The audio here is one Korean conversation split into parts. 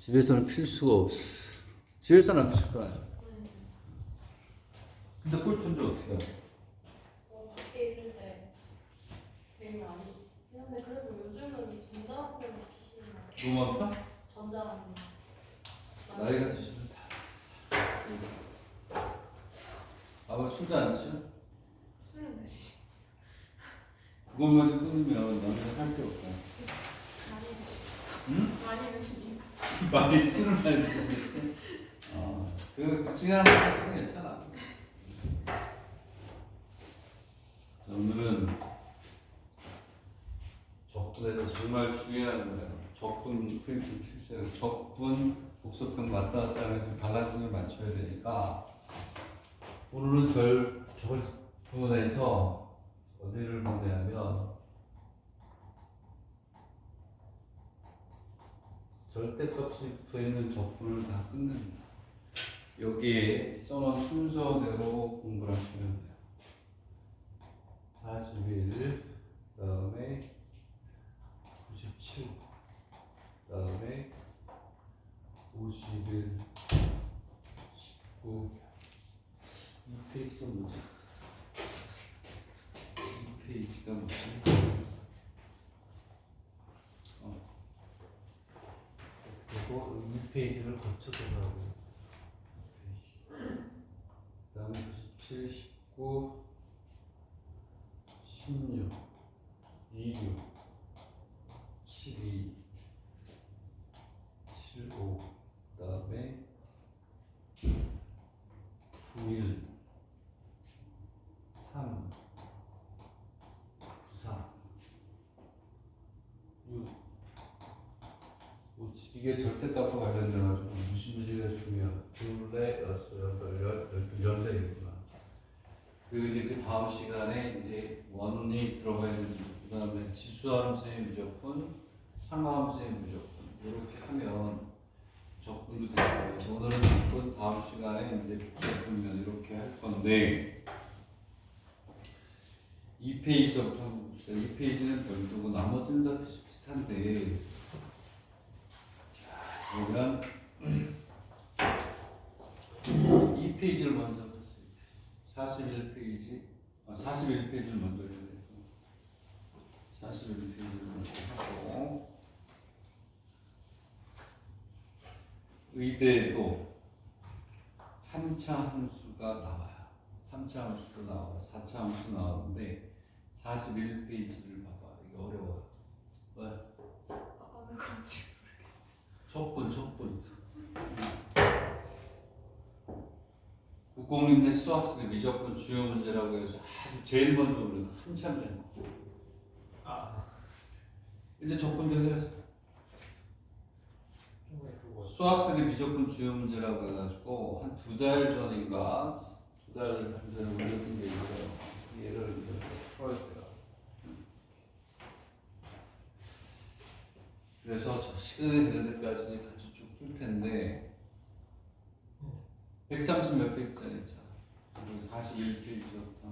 집에서는 필수가 없어. 집에서는 안 필수가 아니야. 근데 꼴촌지 어떻게 해? 밖에 있을 때 되게 많이 했는데 그래도 요즘은 전자학교는 PC나 너무 아파? 전자학교 나이가 드시면 다. 아마 술도 안 드셔? 술은 드시 그것만 좀 끊으면 남자는 할 게 없다. 많이 드시 응? 많이 드시니까 많이 술을 많이 드시는데. 그 둘 중에 하나 하시면 괜찮아. 자, 오늘은 적분에서 정말 중요한 거예요. 적분 프린트 필수. 적분 복속분 왔다 갔다 하면서 밸런스를 맞춰야 되니까 오늘은 적분에서 어디를 보냐면 절대값이 붙어있는 적분을 다 끝냅니다. 여기에 써놓은 순서대로 공부를 하시면 돼요. 41, 그 다음에 97, 그 다음에 51, 19. 이 페이지가 뭐지? 이 페이지가 뭐지? 그리고 이 페이지를 거쳐서 가고 그 다음에 97, 19, 16, 26, 72, 75, 그 다음에 91, 3, 94, 6, 57. 이게 절대값과 관련돼가지고 무시무시가 중요해요. 둘, 넷, 여섯, 여덟, 열두, 연대이구나. 그리고 이제 그 다음 시간에 이제 원이 들어가 있는 그 다음에 지수함수의 무조건, 상하함수의 무조건 이렇게 하면 적분도 되고요. 오늘은 적분, 다음 시간에 이제 복잡분면 이렇게 할 건데 2페이지부터 한번 봅시다. 2페이지는 별도고 나머지는 다 비슷비슷한데 자, 그러면 2페이지를 먼저 보세요. 41페이지, 41페이지를 먼저 해야 돼요. 41페이지를 먼저 하고 의대에도 3차 함수가 나와요. 3차 함수도 나오고 4차 함수 나오는데 41페이지를 봐봐. 이게 어려워요. 왜? 어느 건지 모르겠어요. 촉분. 국공립 수학습의 미적분 주요 문제라고 해서 아주 제일 먼저 우리가 한참 된 거. 이제 적분도 해야죠. 수학습의 미적분 주요 문제라고 해가지고 한 2달 전인가 2달 전에 올렸던 게 있어요. 얘를 이제 풀어야 돼요. 그래서 저 시간이 되는 데까지 같이 쭉 풀 텐데 130 몇 페이지짜리 있잖아. 그리고 41페이지부터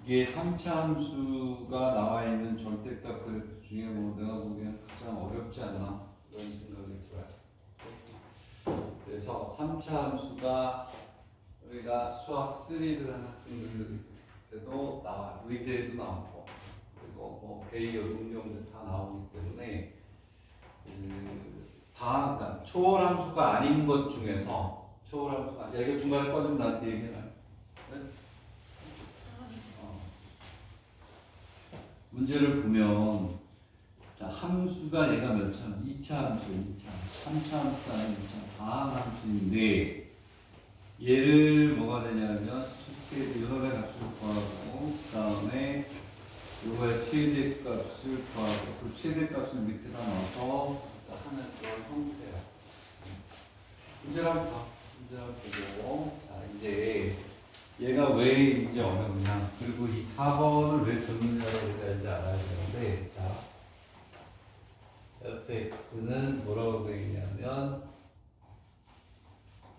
이게 3차 함수가 나와 있는 절대값 그래프 중에 뭐 내가 보기에는 가장 어렵지 않나 그런 생각이 들어요. 그래서 3차 함수가 우리가 수학 3를 한 학생들에도 나와요. 의대에도 나오고 그리고 뭐 개의 응용도 다 나오기 때문에 그러니까 초월함수가 아닌 것 중에서 초월함수가 아니야. 이거 중간에 꺼지면 나한테 얘기해놔요. 네? 문제를 보면 자, 함수가 얘가 몇 차나? 2차 함수예요. 2차. 3차 함수가 아닌 2차 다항함수인데 얘를 뭐가 되냐면 수치의 여러 가지 값을 구하고 그 다음에 요거의 최대값을 구하고 그 최대값을 밑에다 넣어서 하는 그런 형태야. 문제를 한번 봐. 문제를 한번 보고 자 이제 얘가 왜 이제 어렵냐 그리고 이 4번을 왜 줬느냐고 우리가 이제 알아야 되는데 자 fx는 뭐라고 되어 있냐면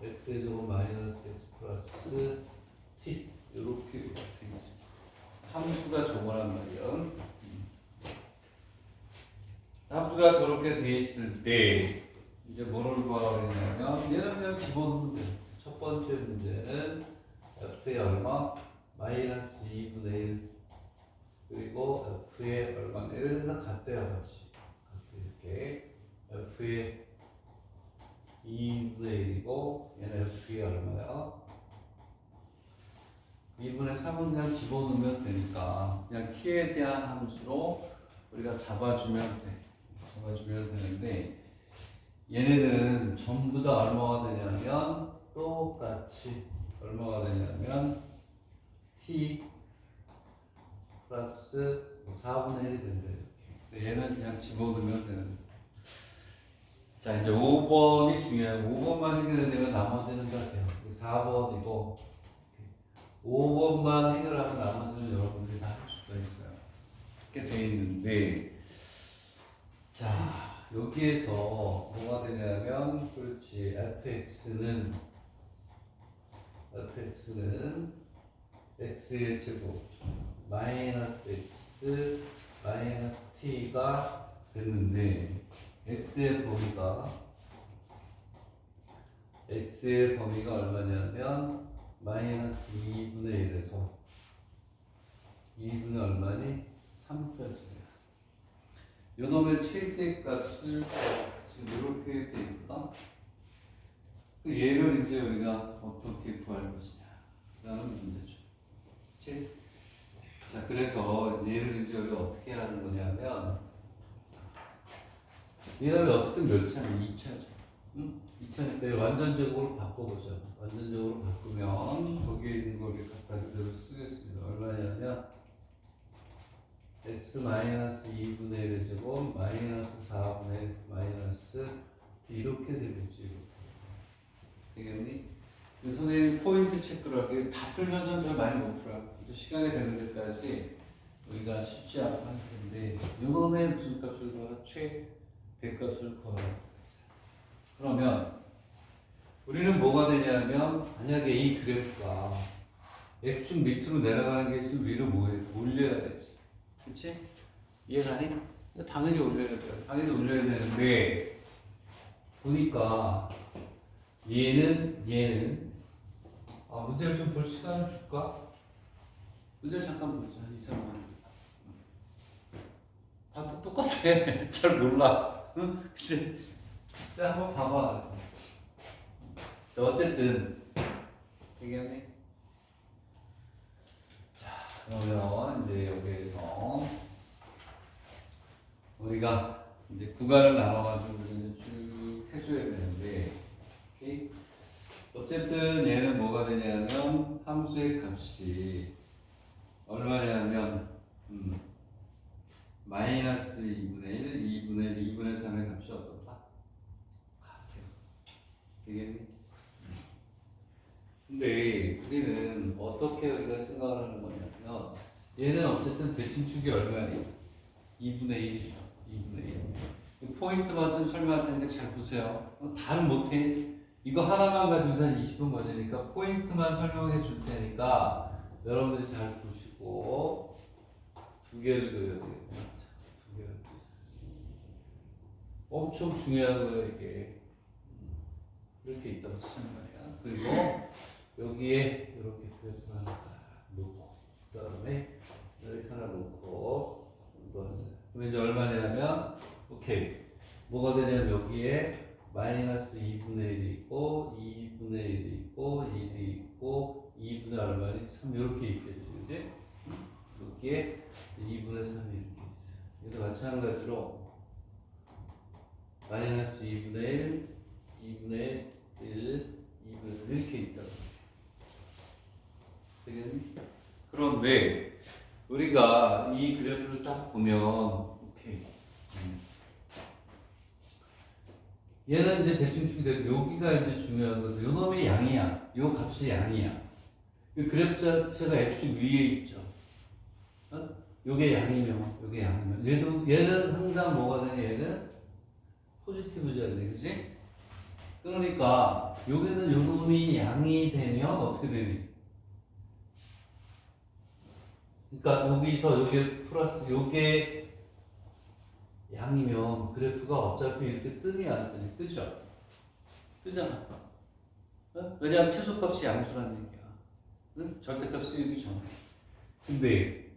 x의 제곱 마이너스 x 플러스 t 이렇게 되어 있습니다. 함수가 저거란 말이야. 함수가 저렇게 돼 있을 때 이제 뭐를 구하겠냐면 얘는 그냥 집어넣으면 돼. 첫 번째 문제는 f의 얼마? 마이너스 2분의 1 그리고 f의 얼마? 얘는 다 같대요 값이. 이렇게 f의 2분의 1이고 얘는 f의 얼마야? 2분의 3은 그냥 집어넣으면 되니까 그냥 t에 대한 함수로 우리가 잡아주면 돼. 잡아주면 되는데 얘네들은 전부 다 얼마가 되냐면 똑같이 얼마가 되냐면 t 플러스 4분의 1이 된대. 얘는 그냥 집어넣으면 되는 거야. 자 이제 5번이 중요해요. 5번만 해결해야 되면 나머지는 다 돼요. 4번이고 5번만 해결하면 나머지는 여러분들이 다 할 수가 있어요. 이렇게 돼 있는데 자 여기에서 뭐가 되냐면 그렇지 fx는 x의 제곱 마이너스 x 마이너스 t가 됐는데 x의 범위가 얼마냐면 마이너스 2분의 1에서 2분의 얼마니? 3까지야. 요놈의 최대 값을 지금 이렇게 돼 있다. 얘를 이제 우리가 어떻게 구할 것이냐 라는 문제죠. 그치? 자, 그래서 얘를 이제 우리가 어떻게 하는 거냐면 얘를 어쨌든 몇 차면 2차죠. 응? 2차인데 완전적으로 바꿔보자. 완전적으로 바꾸면 거기에 있는 걸 갖다 그대로 쓰겠습니다. 얼마냐면 x 마이너스 2분의 1의 제곱 마이너스 4분의 1 마이너스 이렇게 되겠지. 되겠니? 선생님 포인트 체크를 하게 다 풀면서 잘 많이 못 풀어요. 시간이 되는 데까지 우리가 쉽지 않고 할 텐데 이놈의 무슨 값을 구하라? 최대값을 구하라. 그러면 우리는 뭐가 되냐면 만약에 이 그래프가 x축 밑으로 내려가는 게 있으면 위로 올려야 되지. 그치? 이해가니? 당연히 올려야 돼요. 당연히 올려야 되는데 보니까 얘는 문제를 좀 볼 시간을 줄까? 문제 잠깐 보자. 이 사람은 봐도 똑같아. 잘 몰라. 응? 그치? 자, 한번 봐봐. 자, 어쨌든 되겠네. 자, 그러면 이제 여기에서 우리가 이제 구간을 나눠가지고 이제 쭉 해줘야 되는데, 오케이? 어쨌든 얘는 뭐가 되냐면 함수의 값이 얼마냐면 마이너스 2분의 1, 2분의 3의 값이 어떻다? 같아요. 되겠니? 근데 우리는 어떻게 우리가 생각을 하는 거냐면 얘는 어쨌든 대칭축이 얼마니? 2분의 1이죠. 2분의 1. 포인트만 좀 설명할 테니까 잘 보세요. 다른 못해. 이거 하나만 가지고 한 20분 걸리니까 포인트만 설명해 줄 테니까 여러분들이 잘 보시고 두 개를 그려야 되겠네요. 두 개를 엄청 중요한 거예요 이게. 이렇게 있다고 치는 거예요. 그리고 여기에 이렇게 그래프 하나 놓고 그 다음에 이렇게 하나 놓고 놓았어요. 그럼 이제 얼마냐면 오케이 뭐가 되냐면 여기에 마이너스 2분의 1이 있고 2분의 1이 있고 1이 있고 2분의 얼마니? 3 이렇게 있겠지 그지? 여기에 2분의 3이 이렇게 있어요. 얘도 마찬가지로 마이너스 2분의 1 2분의 1 2분의 1 이렇게 있다. 되겠니? 그런데 우리가 이 그래프를 딱 보면 오케이 얘는 이제 대칭축이 되고 여기가 이제 중요한 것은 요 놈이 양이야. 요 값이 양이야. 이 그래프 자체가 x축 위에 있죠. 요게 양이면 요게 양이면 얘는 항상 뭐가 되냐 얘는 포지티브잖아요. 그치? 그러니까 여기는 요 놈이 양이 되면 어떻게 되니? 그러니까 여기서 요게 플러스 요게 양이면 그래프가 어차피 이렇게 뜨니 안 뜨니? 뜨죠? 뜨잖아. 어? 왜냐하면 최소값이 양수라는 얘기야. 응? 절대값 쓰기 전에. 근데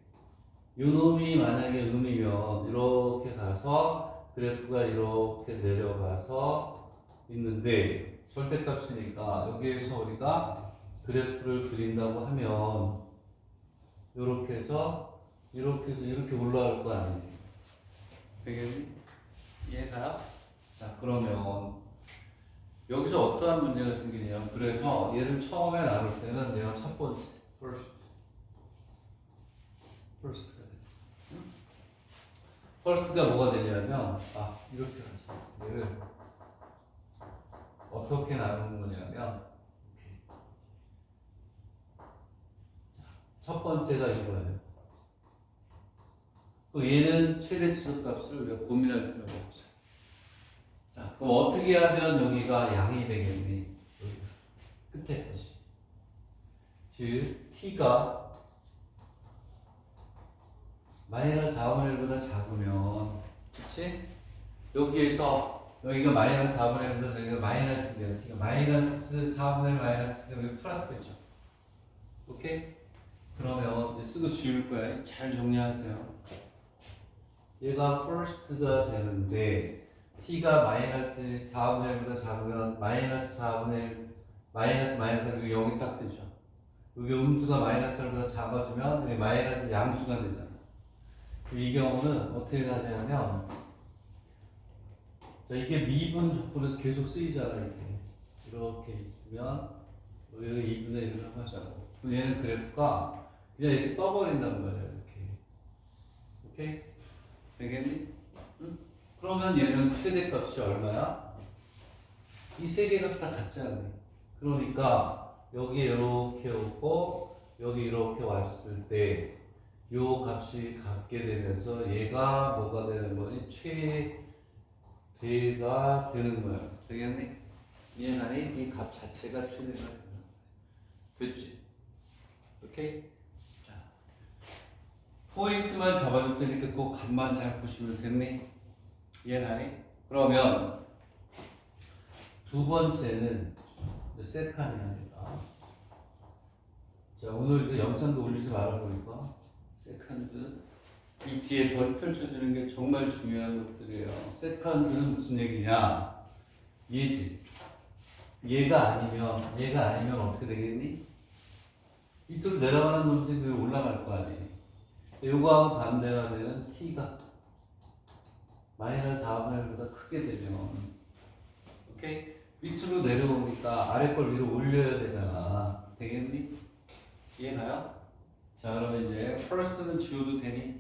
요놈이 만약에 음이면 이렇게 가서 그래프가 이렇게 내려가서 있는데 절대값이니까 여기에서 우리가 그래프를 그린다고 하면 이렇게 해서 이렇게 올라갈 거 아니에요. 되겠니? 이해가요? 자, 그러면 여기서 어떠한 문제가 생기냐면 그래서 얘를 처음에 나눌 때는 내가 첫 번째 first가 돼. first가 뭐가 되냐면 이렇게 하죠. 얘를 어떻게 나누는 거냐면 이렇게. 첫 번째가 이거예요. 얘는 최대 지속값을 우리가 고민할 필요가 없어요. 자, 그럼 어떻게 하면 여기가 양이 되겠니? 여기가 끝에 것이. 즉, t가 마이너스 4분의 1보다 작으면, 그치? 여기가 마이너스 4분의 1보다 작으면 마이너스인데요. t가 마이너스 4분의 1 마이너스 여기 플러스겠죠. 오케이? 그러면 이제 쓰고 지울 거야. 잘 정리하세요. 얘가 first가 되는데 t가 마이너스 4분의 1보다 작으면 마이너스 4분의 1 마이너스 하면 여기 딱 되죠. 여기 음수가 마이너스 1보다 작아지면 여기 마이너스 양수가 되잖아. 이 경우는 어떻게 가냐면 자, 이게 미분 적분에서 계속 쓰이잖아. 이렇게 있으면 여기가 2분의 1을 하자고. 그럼 얘는 그래프가 그냥 이렇게 떠버린단 말이야. 이렇게. 오케이? 되겠니? 응? 그러면 얘는 최대값이 얼마야? 이 세 개 값이 다 같지 않니? 그러니까 여기 이렇게 오고 여기 이렇게 왔을 때 요 값이 같게 되면서 얘가 뭐가 되는 거니? 최대가 되는 거야. 되겠니? 이해가니? 이 값 자체가 최대가 되는 거야. 됐지? 오케이? 자, 포인트만 잡아줄 테니까 꼭 값만 잘 보시면 됐니? 이해가니? 그러면 두 번째는 세컨드입니다. 자, 오늘 그 영상도 올리지 말아보니까 세컨드 이 뒤에 펼쳐주는 게 정말 중요한 것들이에요. 세컨드는 무슨 얘기냐? 얘지. 얘가 아니면 어떻게 되겠니? 밑으로 내려가는 놈이 위로 올라갈 거 아니에요. 요거하고 반대가 되는 t가 마이너스 4분의 1보다 크게 되면 오케이? 밑으로 내려오니까 아래 걸 위로 올려야 되잖아. 되겠니? 이해가요? 자, 그러면 이제 first는 지워도 되니?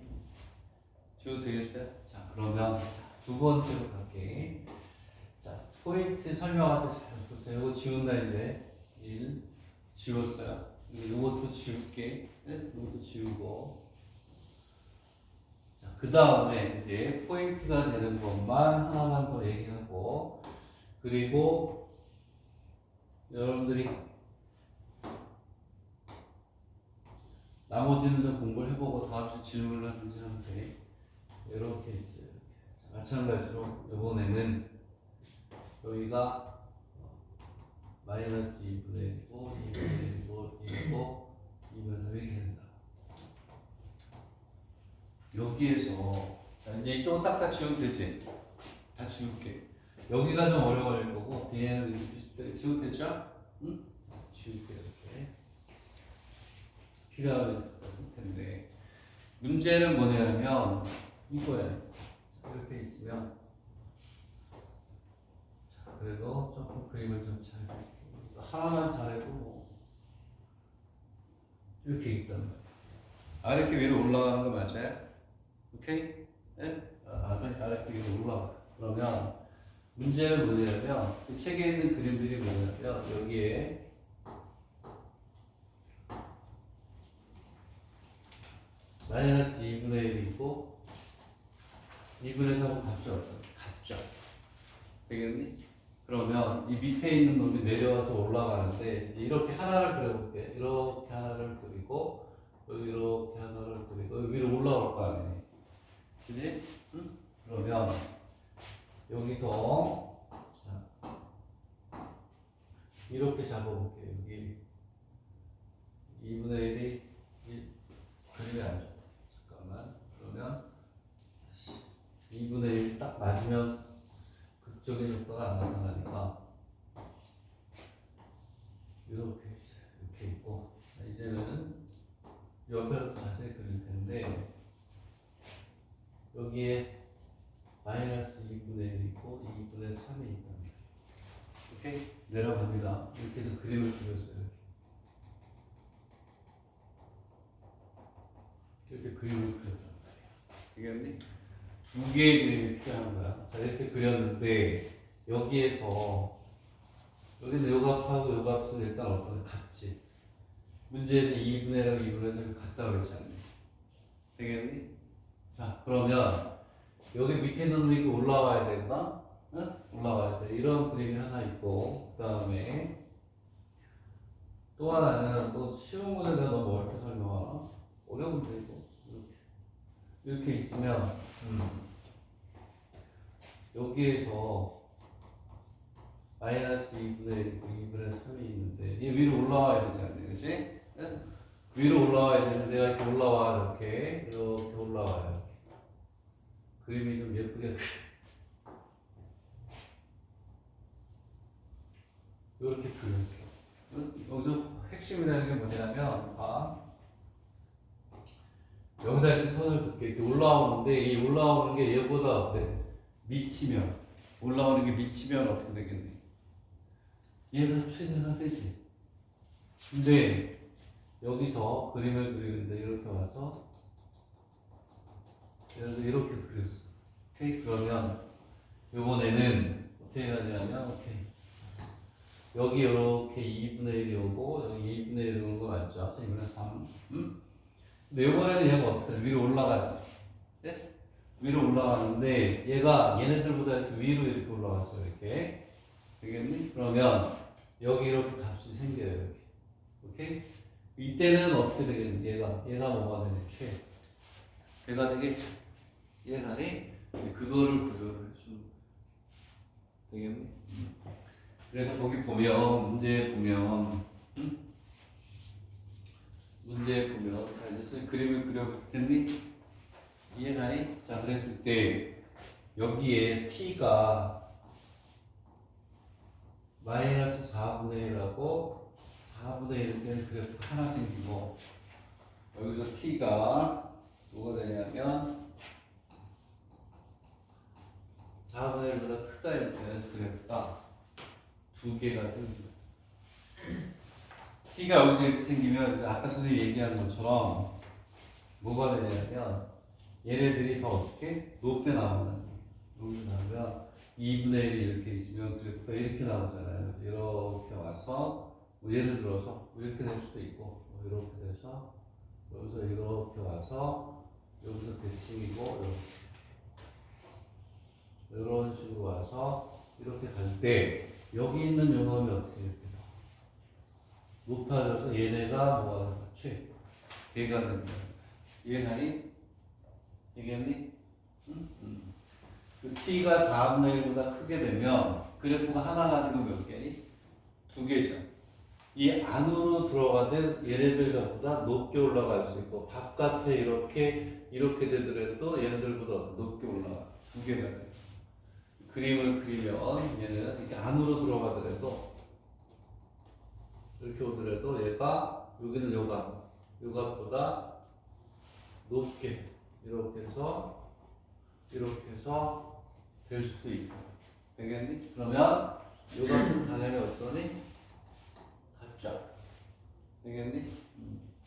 지워도 되겠어요? 자, 그러면 두 번째로 갈게. 자, 포인트 설명할 때 잘 보세요. 이거 지운다 이제 1 지웠어요. 이것도 지울게. 네? 이것도 지우고. 자, 그 다음에 이제 포인트가 되는 것만 하나만 더 얘기하고, 그리고 여러분들이 나머지는 좀 공부를 해보고 다음 주 질문을 하든지 하는데 이렇게 있어요. 자, 마찬가지로 이번에는 여기가 마이너스 2분의 1이고 2분의 1이고 1이고 2분의 3 이렇게 된다. 여기에서 자, 이제 이쪽은 싹 다 지우면 되지? 다 지울게. 여기가 좀 어려 걸릴 거고 뒤에는 이렇게 비슷하게 지우면 되죠? 응? 지울게 이렇게. 필요하면 쓸 텐데 문제는 뭐냐면 이거야. 이렇게 있으면 자, 그래도 조금 그림을 좀 잘 하나만 잘해도 뭐 이렇게 있단 말이야. 이렇게 위로 올라가는 거 맞아요? 오케이? 네? 이렇게 위로 올라가. 그러면 문제는 뭐냐면 그 책에 있는 그림들이 뭐냐면 여기에 마이너스 2분의 1이 있고 2분의 3은 값이 어떤? 같죠? 되겠니? 그러면 이 밑에 있는 놈이 내려와서 올라가는데 이제 이렇게 하나를 그려볼게. 이렇게 하나를 그리고 여기 이렇게 하나를 그리고 여기 위로 올라올 거 아니니? 그지? 응? 그러면 여기서 자, 이렇게 잡아볼게요. 여기 2분의 1이 그림이 안 좋아. 잠깐만. 그러면 2분의 1 딱 맞으면 극적인 효과가 안 나타나니까 이렇게 있어요. 이렇게 있고 이제는 옆에로 자세히 그릴 텐데 여기에 마이너스 2분의 1이 있고 2분의 3이 있답니다. 오케이? 내려갑니다. 이렇게 해서 그림을 그렸어요. 이렇게 그림을 그렸단 말이에요. 이게 두 개의 그림이 필요한 거야. 자, 이렇게 그렸는데 여기에서 여기는 요 값하고 요 값은 일단 어떤 같지. 문제에서 2분의 1하고 2분의 3이 같다고 그랬지 않니? 되겠니? 자, 그러면 여기 밑에 있는 놈이 이렇게 올라와야 된다? 응? 올라와야 돼. 이런 그림이 하나 있고, 그 다음에 또 하나는 또 쉬운 거는 내가 너무 어렵게 설명하나? 어려운데, 이거. 이렇게 있으면, 여기에서 마이너스 2분의 1 있고 2분의 3이 있는데, 얘 위로 올라와야 되지 않니? 그치? 응? 위로 올라와야 되는데, 내가 이렇게 올라와, 이렇게 올라와요. 그림이 좀 예쁘게 이렇게 그렸어. 여기서 핵심이라는 게 뭐냐면 여기다 이렇게 선을 긋게 이렇게 올라오는데 이 올라오는 게 얘보다 어때? 미치면 올라오는 게 미치면 어떻게 되겠니? 얘가 최대가 되지. 근데 여기서 그림을 그리는데 이렇게 와서 예를 들어 이렇게 그렸어. 오케이? 그러면 이번에는 어떻게 해야 되냐면 오케이. 여기 이렇게 2분의 1이 오고 여기 2분의 1 오는 거 맞죠? 2분의 3. 근데 이번에는 얘가 어떻게 돼? 위로 올라가지. 네? 위로 올라가는데 얘가 얘네들보다 이렇게 위로 이렇게 올라갔어요. 이렇게. 되겠니? 그러면 여기 이렇게 값이 생겨요. 이렇게. 오케이? 이때는 어떻게 되겠니? 얘가 뭐가 되냐? 최. 얘가 되겠지. 얘가 그거를 구별을 해주는 거야. 되겠니? 그래서 거기 보면 문제에 보면 자 이제 선생님 그림을 그려봤더니 이해가니? 자 그랬을 때 여기에 t가 마이너스 4분의 1하고 4분의 1 때는 그래프 하나 생기고 여기서 t가 뭐가 되냐면 4분의 1보다 크다 이렇게 그래프가 두 개가 생깁니다. t가 여기서 이렇게 생기면 이제 아까 선생님이 얘기한 것처럼 뭐가 되냐면 얘네들이 더 어떻게? 높게 나온다는 거예요. 높게 나오면 2분의 1이 이렇게 있으면 그래프가 이렇게 나오잖아요. 이렇게 와서 뭐 예를 들어서 이렇게 될 수도 있고 이렇게 돼서 여기서 이렇게 와서 여기서 대칭이고 이런 식으로 와서 이렇게 갈 때 여기 있는 요놈이 어떻게 이렇게 높아져서 얘네가 뭐가 된다? 최. 얘가 된다. 이해가니? 되겠니? 그 t가 4분의 1보다 크게 되면 그래프가 하나 가지고 몇 개니? 두 개죠. 이 안으로 들어가되 얘네들보다 높게 올라갈 수 있고 바깥에 이렇게 되더라도 얘네들보다 높게 올라가. 두 개가 돼. 그림을 그리면 얘는 이렇게 안으로 들어가더라도 이렇게 오더라도 얘가 여기는 요값보다 높게 이렇게 해서 될 수도 있고 되겠니? 그러면 요값은 당연히 어떠니? 같죠? 되겠니?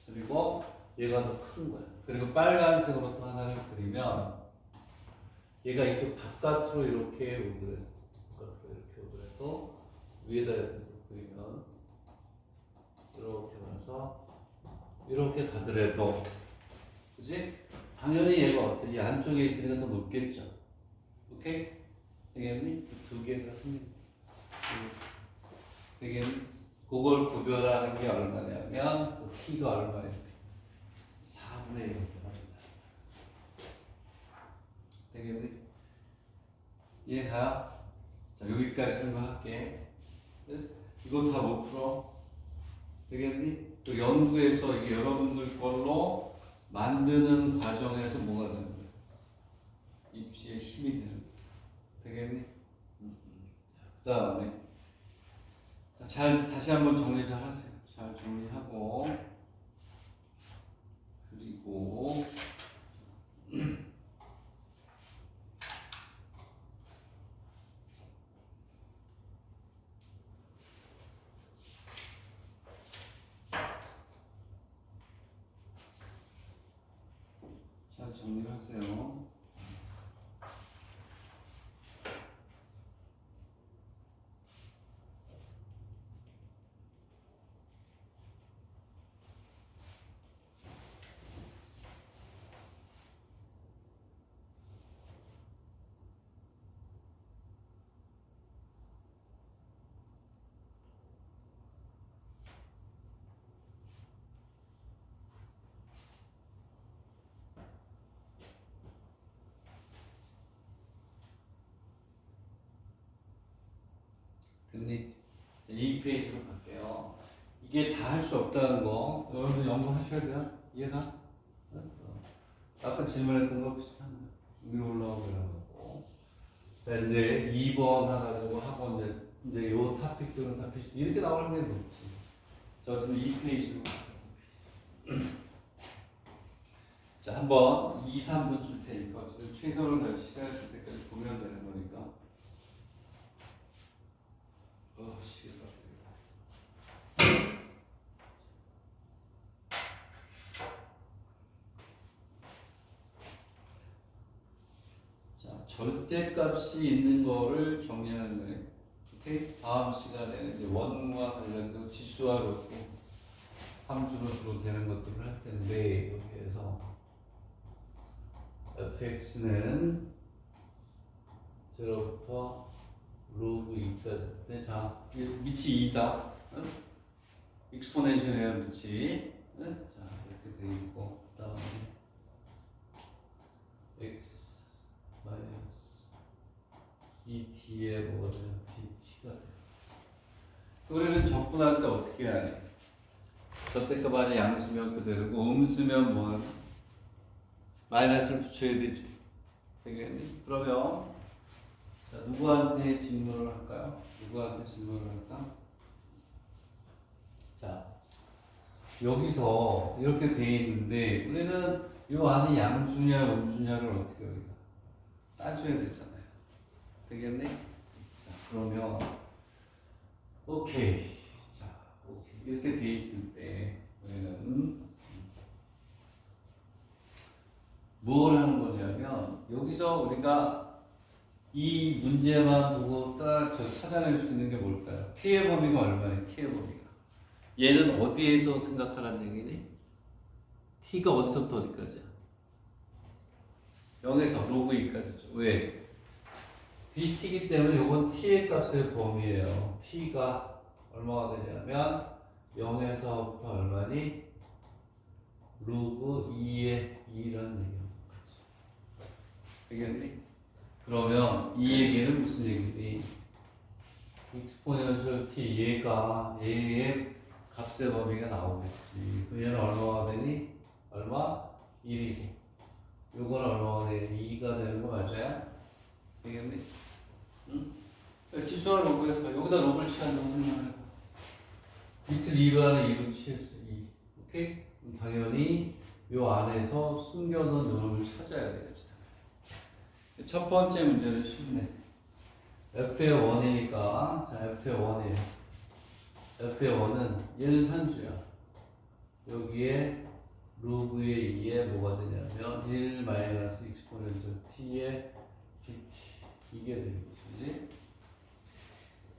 그리고 얘가 더 큰 거야. 그리고 빨간색으로 또 하나를 그리면 얘가 이쪽 바깥으로 이렇게 오더라도 위에다 이렇게 그리면 이렇게 와서 이렇게 가더라도 그지? 당연히 얘가 어때? 이 안쪽에 있으니까 더 높겠죠. 오케이? 되겠니? 두 개가 생긴다. 되겠니? 그걸 구별하는 게 얼마냐면 그 t가 얼마예요? 4분의 1 이렇게 됩니다. 되겠니? 이해가? 자, 여기까지 설명할게. 이거 다 못 풀어? 되겠니? 또 연구에서 이게 여러분들 걸로 만드는 과정에서 뭐가 되는 거야? 입시에 힘이 되는 거야. 되겠니? 그 다음에 잘 다시 한번 정리 잘 하세요. 잘 정리하고 그리고 잘 정리를 하세요. 됐니? 2페이지로 갈게요. 이게 다 할 수 없다는 거 여러분들 연구하셔야 돼요. 이해가? 아까 질문했던 거 비슷한 거 위로 올라오고 이런 거고. 자 이제 2번 하나고 하고 이제 요 토픽들은 다 비슷해. 이렇게 나오는 게 높지. 자 어쨌든 2페이지로 자 한번 2, 3분 줄 테니까 어쨌든 최선을 다해 시간을 줄 때까지 보면 되는 거니까. 시계가 자, 절대값이 있는 거를 정리하는 거예요. 오케이? 다음 시간에는 이제 원과 관련된 지수와 로또 함수로 주로 되는 것들을 할 텐데 여기에서 fx는 0부터 로그 2까지 자, 밑이 2다. 응? 익스포넨셜이야 밑이. 응? 자, 이렇게 돼 있고 그다음에 x 마이너스 2t에 뭐가 되면 dt가 돼. 우리는 적분할 때 어떻게 해야 해? 절대값 안에 양수면 그대로고 음수면 뭐 마이너스를 붙여야 되지. 되겠니? 그러면 자, 누구한테 질문을 할까요? 누구한테 질문을 할까? 자, 여기서 이렇게 돼 있는데 우리는 요 안에 양수냐 음수냐를 어떻게 우리가 따져야 되잖아요. 되겠니? 자, 그러면 오케이. 자, 오케이. 이렇게 돼 있을 때 우리는 뭘 하는 거냐면 여기서 우리가 이 문제만 보고 딱 찾아낼 수 있는 게 뭘까요? t의 범위가 얼마니? t의 범위가. 얘는 어디에서 생각하라는 얘기니? t가 어디서부터 어디까지야? 0에서 로그 2까지죠. 왜? dt이기 때문에 이건 t의 값의 범위예요. t가 얼마가 되냐면 0에서부터 얼마니? 로그 2의 2라는 얘기야. 되겠니? 그러면 이 얘기는 무슨 얘기니? 익스포넨셜 t 얘가 얘의 값의 범위가 나오겠지. 그 얘는 얼마가 되니? 얼마? 1이고 요건 얼마가 되니? 2가 되는 거 맞아요? 되겠니? 응? 지수와 로그에서 여기다 로그를 취한다고 생각해봐. 밑을 2로 안에 2로 취했어. 2. 오케이? 그럼 당연히 요 안에서 숨겨놓은 요놈을 찾아야 되겠지. 첫 번째 문제는 쉽네. f의 1이니까 자 f의 1이에요. f의 1은 얘는 산수야. 여기에 로그의 2에 뭐가 되냐면 1 마이너스 익스포넨셜 t의 dt 이게 되겠지.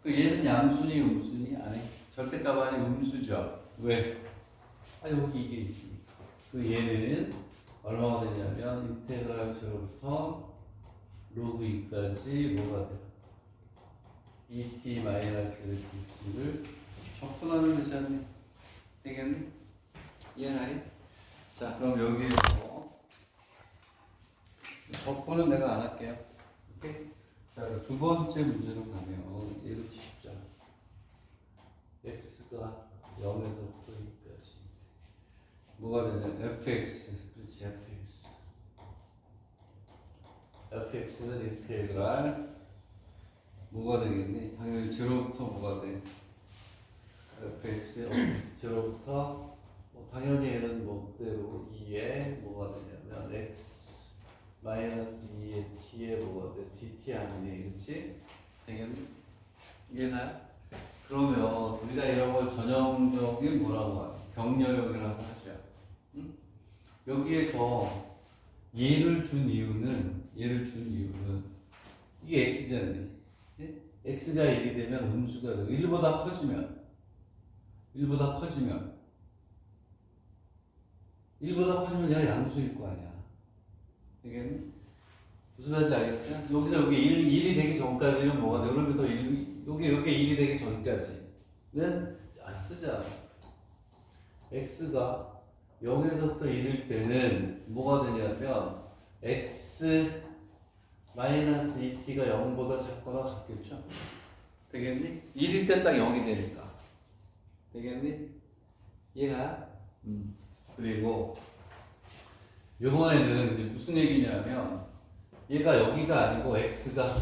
그 얘는 양수니 음수니? 아니 절대값 아니 음수죠. 왜? 아 여기 이게 있으니까. 그 얘는 얼마가 되냐면 인테그랄 0부터 로그 2까지 뭐가 돼? 2t 마이너스 dt를 적분하면 되지 않니? 되겠니? 이해하니? 자 그럼 여기에서 적분은 내가 안 할게요. 오케이? 자, 두 번째 문제로 가면 얘를 쉽자. x가 0에서부터 2까지. 뭐가 되냐? fx. 그렇지, fx. fx는 인테그랄. 뭐가 되겠니? 당연히 제로부터 뭐가 돼? fx에 0부터 당연히 얘는 뭐 그대로 2에 뭐가 되냐면 x 마이너스 2의 t에 뭐가 돼? dt 아니니, 그렇지? 되겠니? 이해나요? 그러면 우리가 이런 걸 전형적인 뭐라고 하죠? 병렬형이라고 하죠. 응? 여기에서 얘를 준 이유는 이게 x잖니. 예? x가 1이 되면 음수가 되고 1보다 커지면 1보다 커지면 얘가 양수일 거 아니야. 되겠니? 무슨 말인지 알겠어요? 여기서 여기 1이 되기 전까지는 뭐가 돼? 여러분부터 여기 1이 되기 전까지는 쓰자. x가 0에서부터 1일 때는 뭐가 되냐면 x 마이너스 2t가 0보다 작거나 같겠죠? 되겠니? 1일 때 딱 0이 되니까. 되겠니? 이해가? 그리고 요번에는 이제 무슨 얘기냐면 얘가 여기가 아니고 x가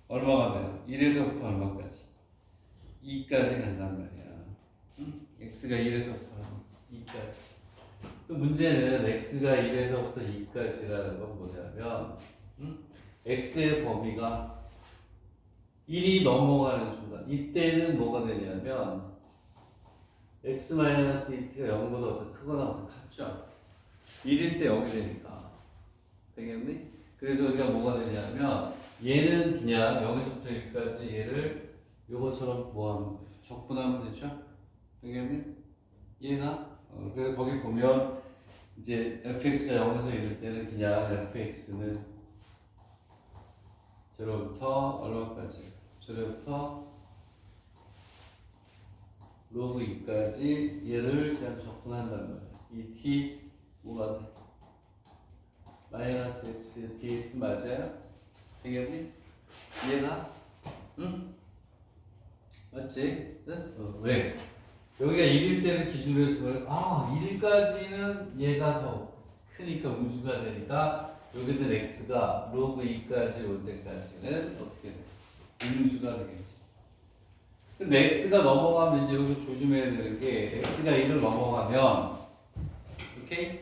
얼마가 돼요? 1에서부터 얼마까지? 2까지 간단 말이야. x가 1에서부터 2까지. 그 문제는 x가 1에서부터 2까지라는 건 뭐냐면 x의 범위가 1이 넘어가는 순간 이때는 뭐가 되냐면 x-2t가 0보다 크거나 같죠? 1일 때 0이 되니까. 되겠니? 그래서 우리가 뭐가 되냐면 얘는 그냥 0에서부터 1까지 얘를 요것처럼 뭐하면 적분하면 되죠? 되겠니? 얘가 그래서 거기 보면 이제 fx가 0에서 1일 때는 그냥 fx는 0부터 얼마까지? 0부터 로그 2까지 얘를 그냥 적분한단 말이야. 이 t 뭐가 돼? 마이너스 x dx 맞아요? 되겠니? 얘가? 응? 맞지? 응? 왜? 여기가 1일 때를 기준으로 해서 1일까지는 얘가 더 크니까 음수가 되니까 여기든 x가 로그 2까지 올 때까지는 어떻게 돼? 음수가 되겠지. 근데 x가 넘어가면 이제 여기서 조심해야 되는 게 x가 1을 넘어가면 오케이?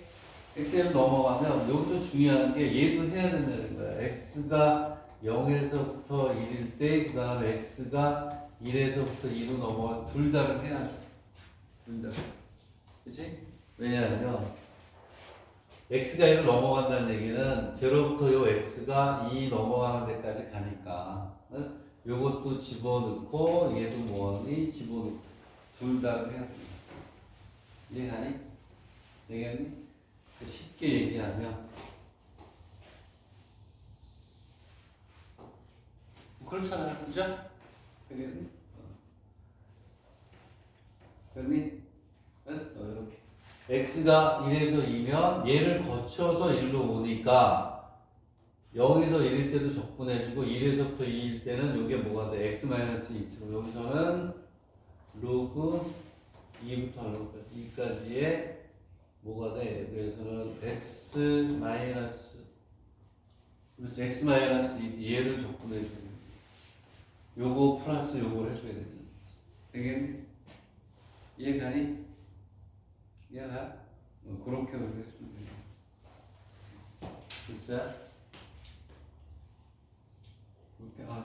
x가 1을 넘어가면 여기서 중요한 게 얘도 해야 된다는 거야. x가 0에서부터 1일 때 그 다음에 x가 1에서부터 2로 넘어가 둘 다를 해야죠. 둘 다. 그치? 왜냐하면 x가 1을 넘어간다는 얘기는 0부터 요 x가 2 넘어가는 데까지 가니까 요것도 집어넣고 얘도 뭐하니? 집어넣고 둘 다를 해야 됩니다. 이해가니? 되겠니? 쉽게 얘기하면 그렇잖아요. 그죠? 되겠니? 됐니? 이렇게 x가 1에서 2면 얘를 거쳐서 1로 오니까 0에서 1일 때도 적분해주고 1에서부터 2일 때는 이게 뭐가 돼? x-2t. 여기서는 로그 2부터 2까지의 뭐가 돼? 여기서는 x- 그렇죠. x-2t 얘를 적분해주고 요거 플러스 요걸 해줘야 되는 거지. 되겠니? 이해가니? 이해가? 그렇게 해주면 돼요. 됐어요?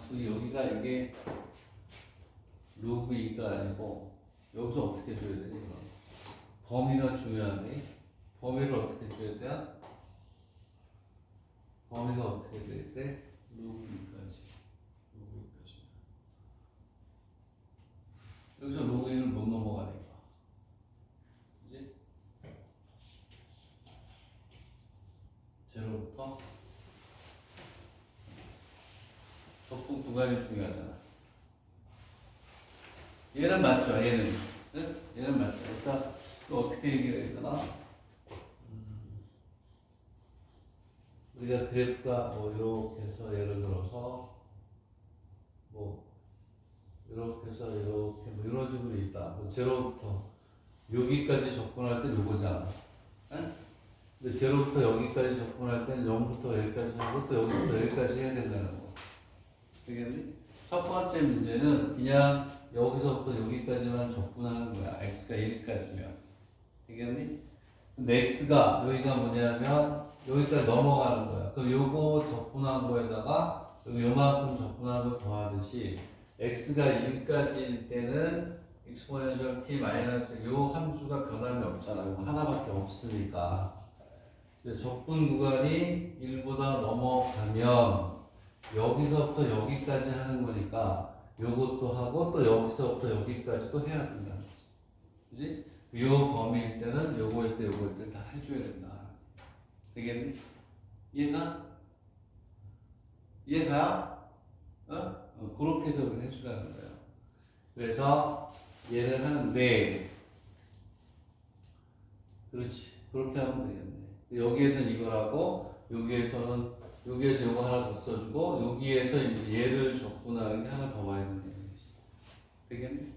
소위 여기가 이게 로그 2가 아니고 여기서 어떻게 줘야 되니? 범위가 중요하네. 범위를 어떻게 줘야 돼? 범위가 어떻게 돼야 돼? 로그 2까지. 여기서 로그 2를 못 넘어가니까. 그지? 제로부터 적분 구간이 중요하잖아. 얘는 맞죠? 얘는. 네? 얘는 맞죠? 일단 또 어떻게 얘기를 했잖아? 우리가 그래프가 뭐 이렇게 해서 예를 제로부터 여기까지 접근할 때 요거잖아. 응? 근데 제로부터 여기까지 접근할 때는 0부터 여기까지 하고 또 여기부터 여기까지 해야 된다는 거. 되겠니? 첫 번째 문제는 그냥 여기서부터 여기까지만 접근하는 거야. x가 1까지면. 되겠니? 근데 x가 여기가 뭐냐면 여기까지 넘어가는 거야. 그럼 요거 접근한 거에다가 여기 요만큼 접근한 거 더하듯이 x가 1까지일 때는 exponential t 마이너스 요 함수가 변함이 없잖아. 이거 하나밖에 없으니까. 접근 구간이 1보다 넘어가면 여기서부터 여기까지 하는 거니까 요것도 하고 또 여기서부터 여기까지도 해야 된다는 거지. 그지? 요 범위일 때는 요거일 때 요거일 때 다 해줘야 된다. 되겠니? 이해가? 이해가요? 그렇게 해석을 해주라는 거예요. 그래서 얘를 하는데 그렇지. 그렇게 하면 되겠네. 여기에서는 이거라고 여기에서 요거 하나 더 써주고 여기에서 이제 얘를 접근하는 게 하나 더 와야 된다는 거지. 되겠니?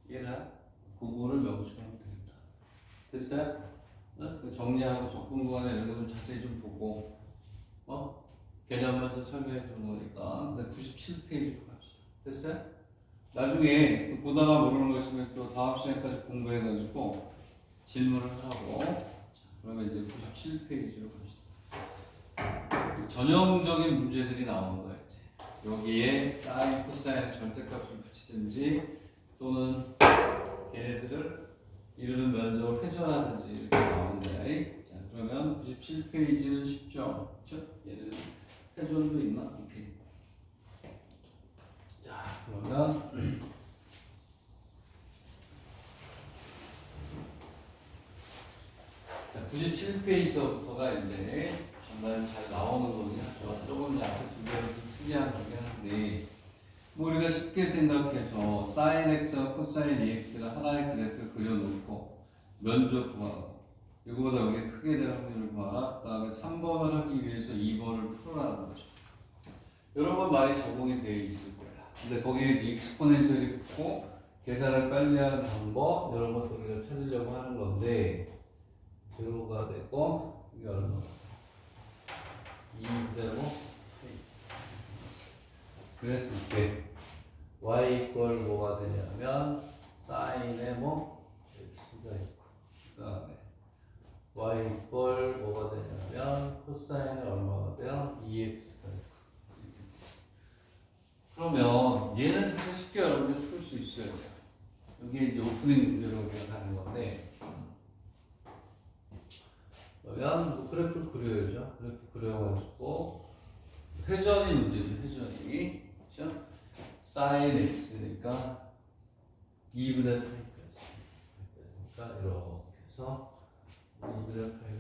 이해가? 그거를 명심하면 되겠다. 됐어요? 정리하고 접근 구간에 이런 거 좀 자세히 좀 보고 개념만 좀 설명해 주는 거니까 97페이지로 갑시다. 됐어요? 나중에 보다가 모르는 거 있으면 또 다음 시간까지 공부해가지고 질문을 하고 그러면 이제 97페이지로 갑시다. 전형적인 문제들이 나오는 거예요. 이제 여기에 사인, 코사인 절대값을 붙이든지 또는 걔네들을 이루는 면적을 회전하든지 이렇게 나오는 거야. 자, 그러면 97페이지는 쉽죠? 그렇죠? 얘는 회전도 있나? 오케이. 자, 그러면 자, 97페이지부터가 이제 정말 잘 나오는 거긴 하죠. 조금 이제 앞에 두 개는 좀 특이한 거긴 한데 뭐 우리가 쉽게 생각해서 sin x와 코사인 ex가 하나의 그래프를 그려놓고 면적 구하고 이거보다 여기 크게 될 확률을 구하라. 그 다음에 3번을 하기 위해서 2번을 풀어라는 거죠. 이런 건 많이 적용이 되어 있을 거야. 근데 거기에 익스포넨셜이 붙고 계산을 빨리 하는 방법 이런 것들을 우리가 찾으려고 하는 건데 제로가 되고 이게 얼마? 2 되고 그랬을 때 y 이퀄 뭐가 되냐면 사인에 뭐 x가 있고 그 다음에 y 이퀄 뭐가 되냐면 코사인에 얼마가 돼요? 2x가 있고 그러면 얘는 사실 쉽게 여러분들이 풀 수 있어요. 여기 이제 오프닝 문제로 우리가 가는 건데 그러면 뭐 그래프를 그려야죠. 그래프 그려가지고 회전이 문제죠. 회전이 그렇죠? sin x니까 2분의 파이까지 그러니까 이렇게 해서 2분의 파이를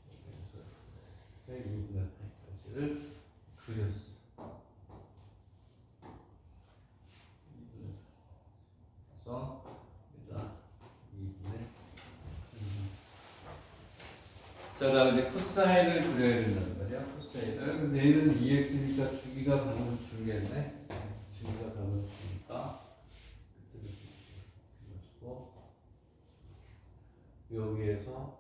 그리고 그래서 2분의 파이까지를 그렸어. 2분의 그래서 일단 2분의 자, 다음에 이제 코사인을 그려야 된다는 거죠. 코사인을. 근데 얘는 2x니까 주기가 반으로 줄겠네. 주기가 반으로 주니까 그때를 그려주고 여기에서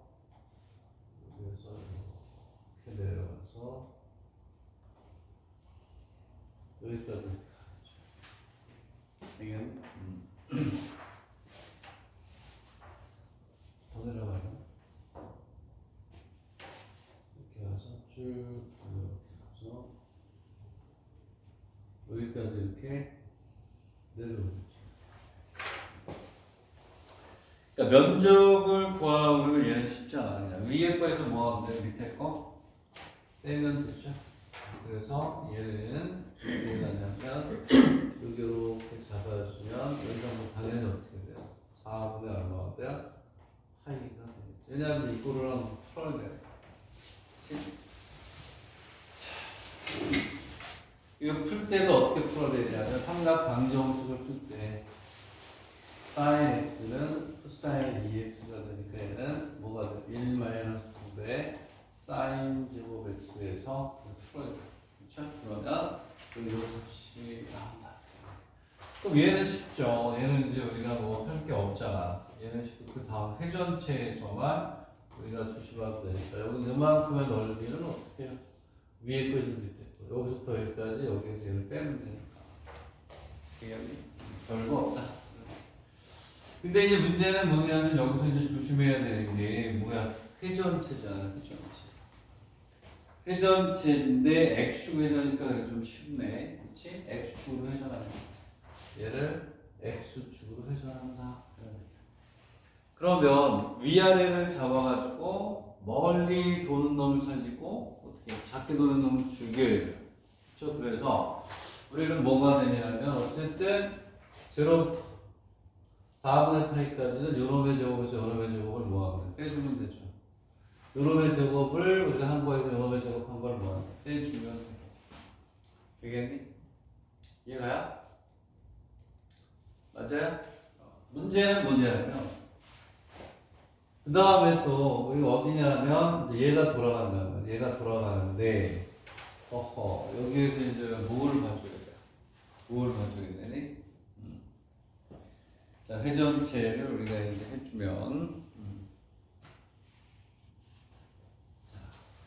이렇게 내려가서 여기까지 이게 더 내려가요. 이렇게 가서 쭉 이렇게 가서 여기까지 이렇게 내려오죠. 그러니까 면적을 구하라고 그러면 얘는 쉽지 않아. 그냥 위에 거에서 뭐 하면 돼? 밑에 거 떼면 되죠. 그래서 얘는 어떻게 가냐면 여기 이렇게 잡아주면 여기가 뭐 당연히 어떻게 돼요? 4분의 얼마가 돼요? 파이가 되겠죠. 왜냐하면 이거를 한번 풀어야 돼요. 이거 풀 때도 어떻게 풀어야 되냐면 삼각 방정식을 풀 때 sin x는 코사인 2x가 되니까 얘는 뭐가 돼? 1 마이너스 2배 sin 제곱 x에서 풀어야 돼. 그렇죠? 그러면 여기 이 값이 나온다. 그럼 얘는 쉽죠. 얘는 이제 우리가 뭐 할 게 없잖아. 얘는 쉽고 그 다음 회전체에서만 우리가 조심하면 되니까 여기 이만큼의 넓이는 어떻게 해요? 위에 거에서 밑에 거. 여기서부터 여기까지 여기에서 얘를 빼면 되니까. 별거 없다. 근데 이제 문제는 뭐냐면 여기서 이제 조심해야 되는 게 뭐야? 회전체잖아. 회전체. 회전체인데 X축 회전이니까 좀 쉽네. 그치? X축으로 회전하는 거. 얘를 X축으로 회전한다. 그러면 위아래를 잡아가지고 멀리 도는 놈을 살리고 어떻게 작게 도는 놈을 죽여야죠. 그렇죠? 그래서 우리는 뭐가 되냐면 어쨌든 0부터 4분의 파이까지는 요놈의 제곱에서 요놈의 제곱을 뭐하면 빼주면 되죠. 요놈의 제곱을 우리가 한 거에서 요놈의 제곱 한 걸 뭐하면 빼주면 돼요. 되겠니? 이해가요? 맞아요? 문제는 뭐냐면 그 다음에 또 우리가 어디냐면 이제 얘가 돌아간다는 거야. 얘가 돌아가는데 여기에서 이제 뭘 봐줘야 돼? 뭘 봐줘야 되니? 자, 회전체를 우리가 이제 해주면 자,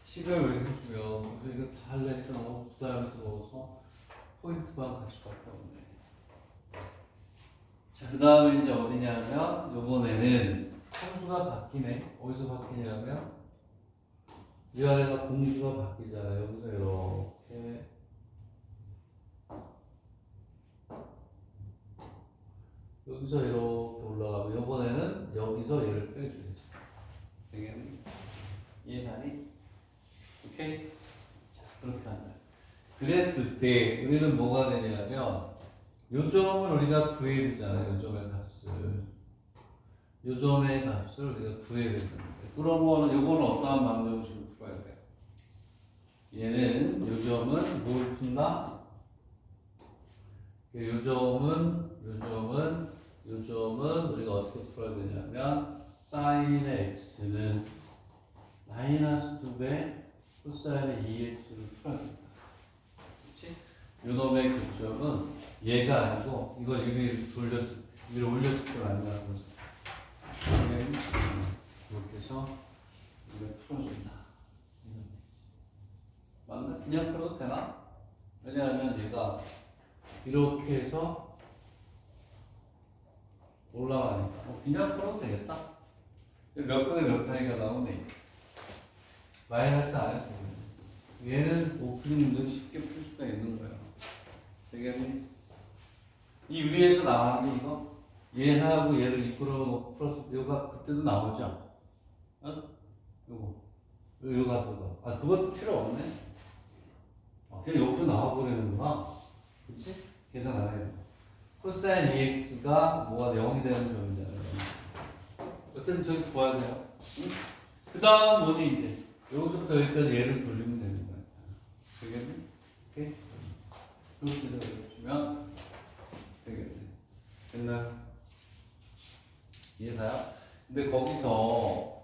식을 우리가 해주면 그래서 이거 다 하려니까 너무 부담스러워서 포인트만 갈 수밖에 없네. 자, 그 다음에 이제 어디냐면 요번에는 함수가 바뀌네. 어디서 바뀌냐면 위아래가 공주가 바뀌잖아요. 여기서 이렇게 여기서 이렇게 올라가고 이번에는 여기서 얘를 빼줘야지. 되겠니? 이해가니? 오케이? 자, 그렇게 한다. 그랬을 때 우리는 뭐가 되냐면 요점을 우리가 구해야 되잖아요. 요점의 값을. 요점의 값을 우리가 구해야 되는데 그러면 요거는 어떠한 방정식으로 풀어야 돼요? 얘는 요점은 뭘 푼다? 요점은 우리가 어떻게 풀어야 되냐면 사인의 x는 마이너스 2배 코사인의 2x를 풀어야 된다. 그렇지? 요놈의 교점은 얘가 아니고 이걸 위로 올렸을 때 만나는 거죠. 이렇게 해서 우리가 풀어준다. 맞나? 그냥 풀어도 되나? 왜냐하면 얘가 이렇게 해서 올라가니까 그냥 풀어도 되겠다. 몇 분의 몇 파이가 나오네. 마이너스 안 해도 되네. 얘는 오프닝 문제를 쉽게 풀 수가 있는 거야. 되겠니? 이 위에서 나왔는데 이거 얘하고 얘를 이끌어 놓고 풀었을 때 요가 그때도 나오죠? 어? 요거. 아, 그것도 필요 없네. 그냥 여기서 나와버리는구나. 그치? 계산 안 해도. 코사인 EX가 뭐가 0이 되는 점이잖아요. 어쨌든 저기 구해야 돼요. 응? 그 다음 뭐니 이제? 여기서부터 여기까지 얘를 돌리면 되는 거야. 되겠니? 오케이? 그렇게 해서 주면 되겠네. 됐나요? 이해가요? 근데 거기서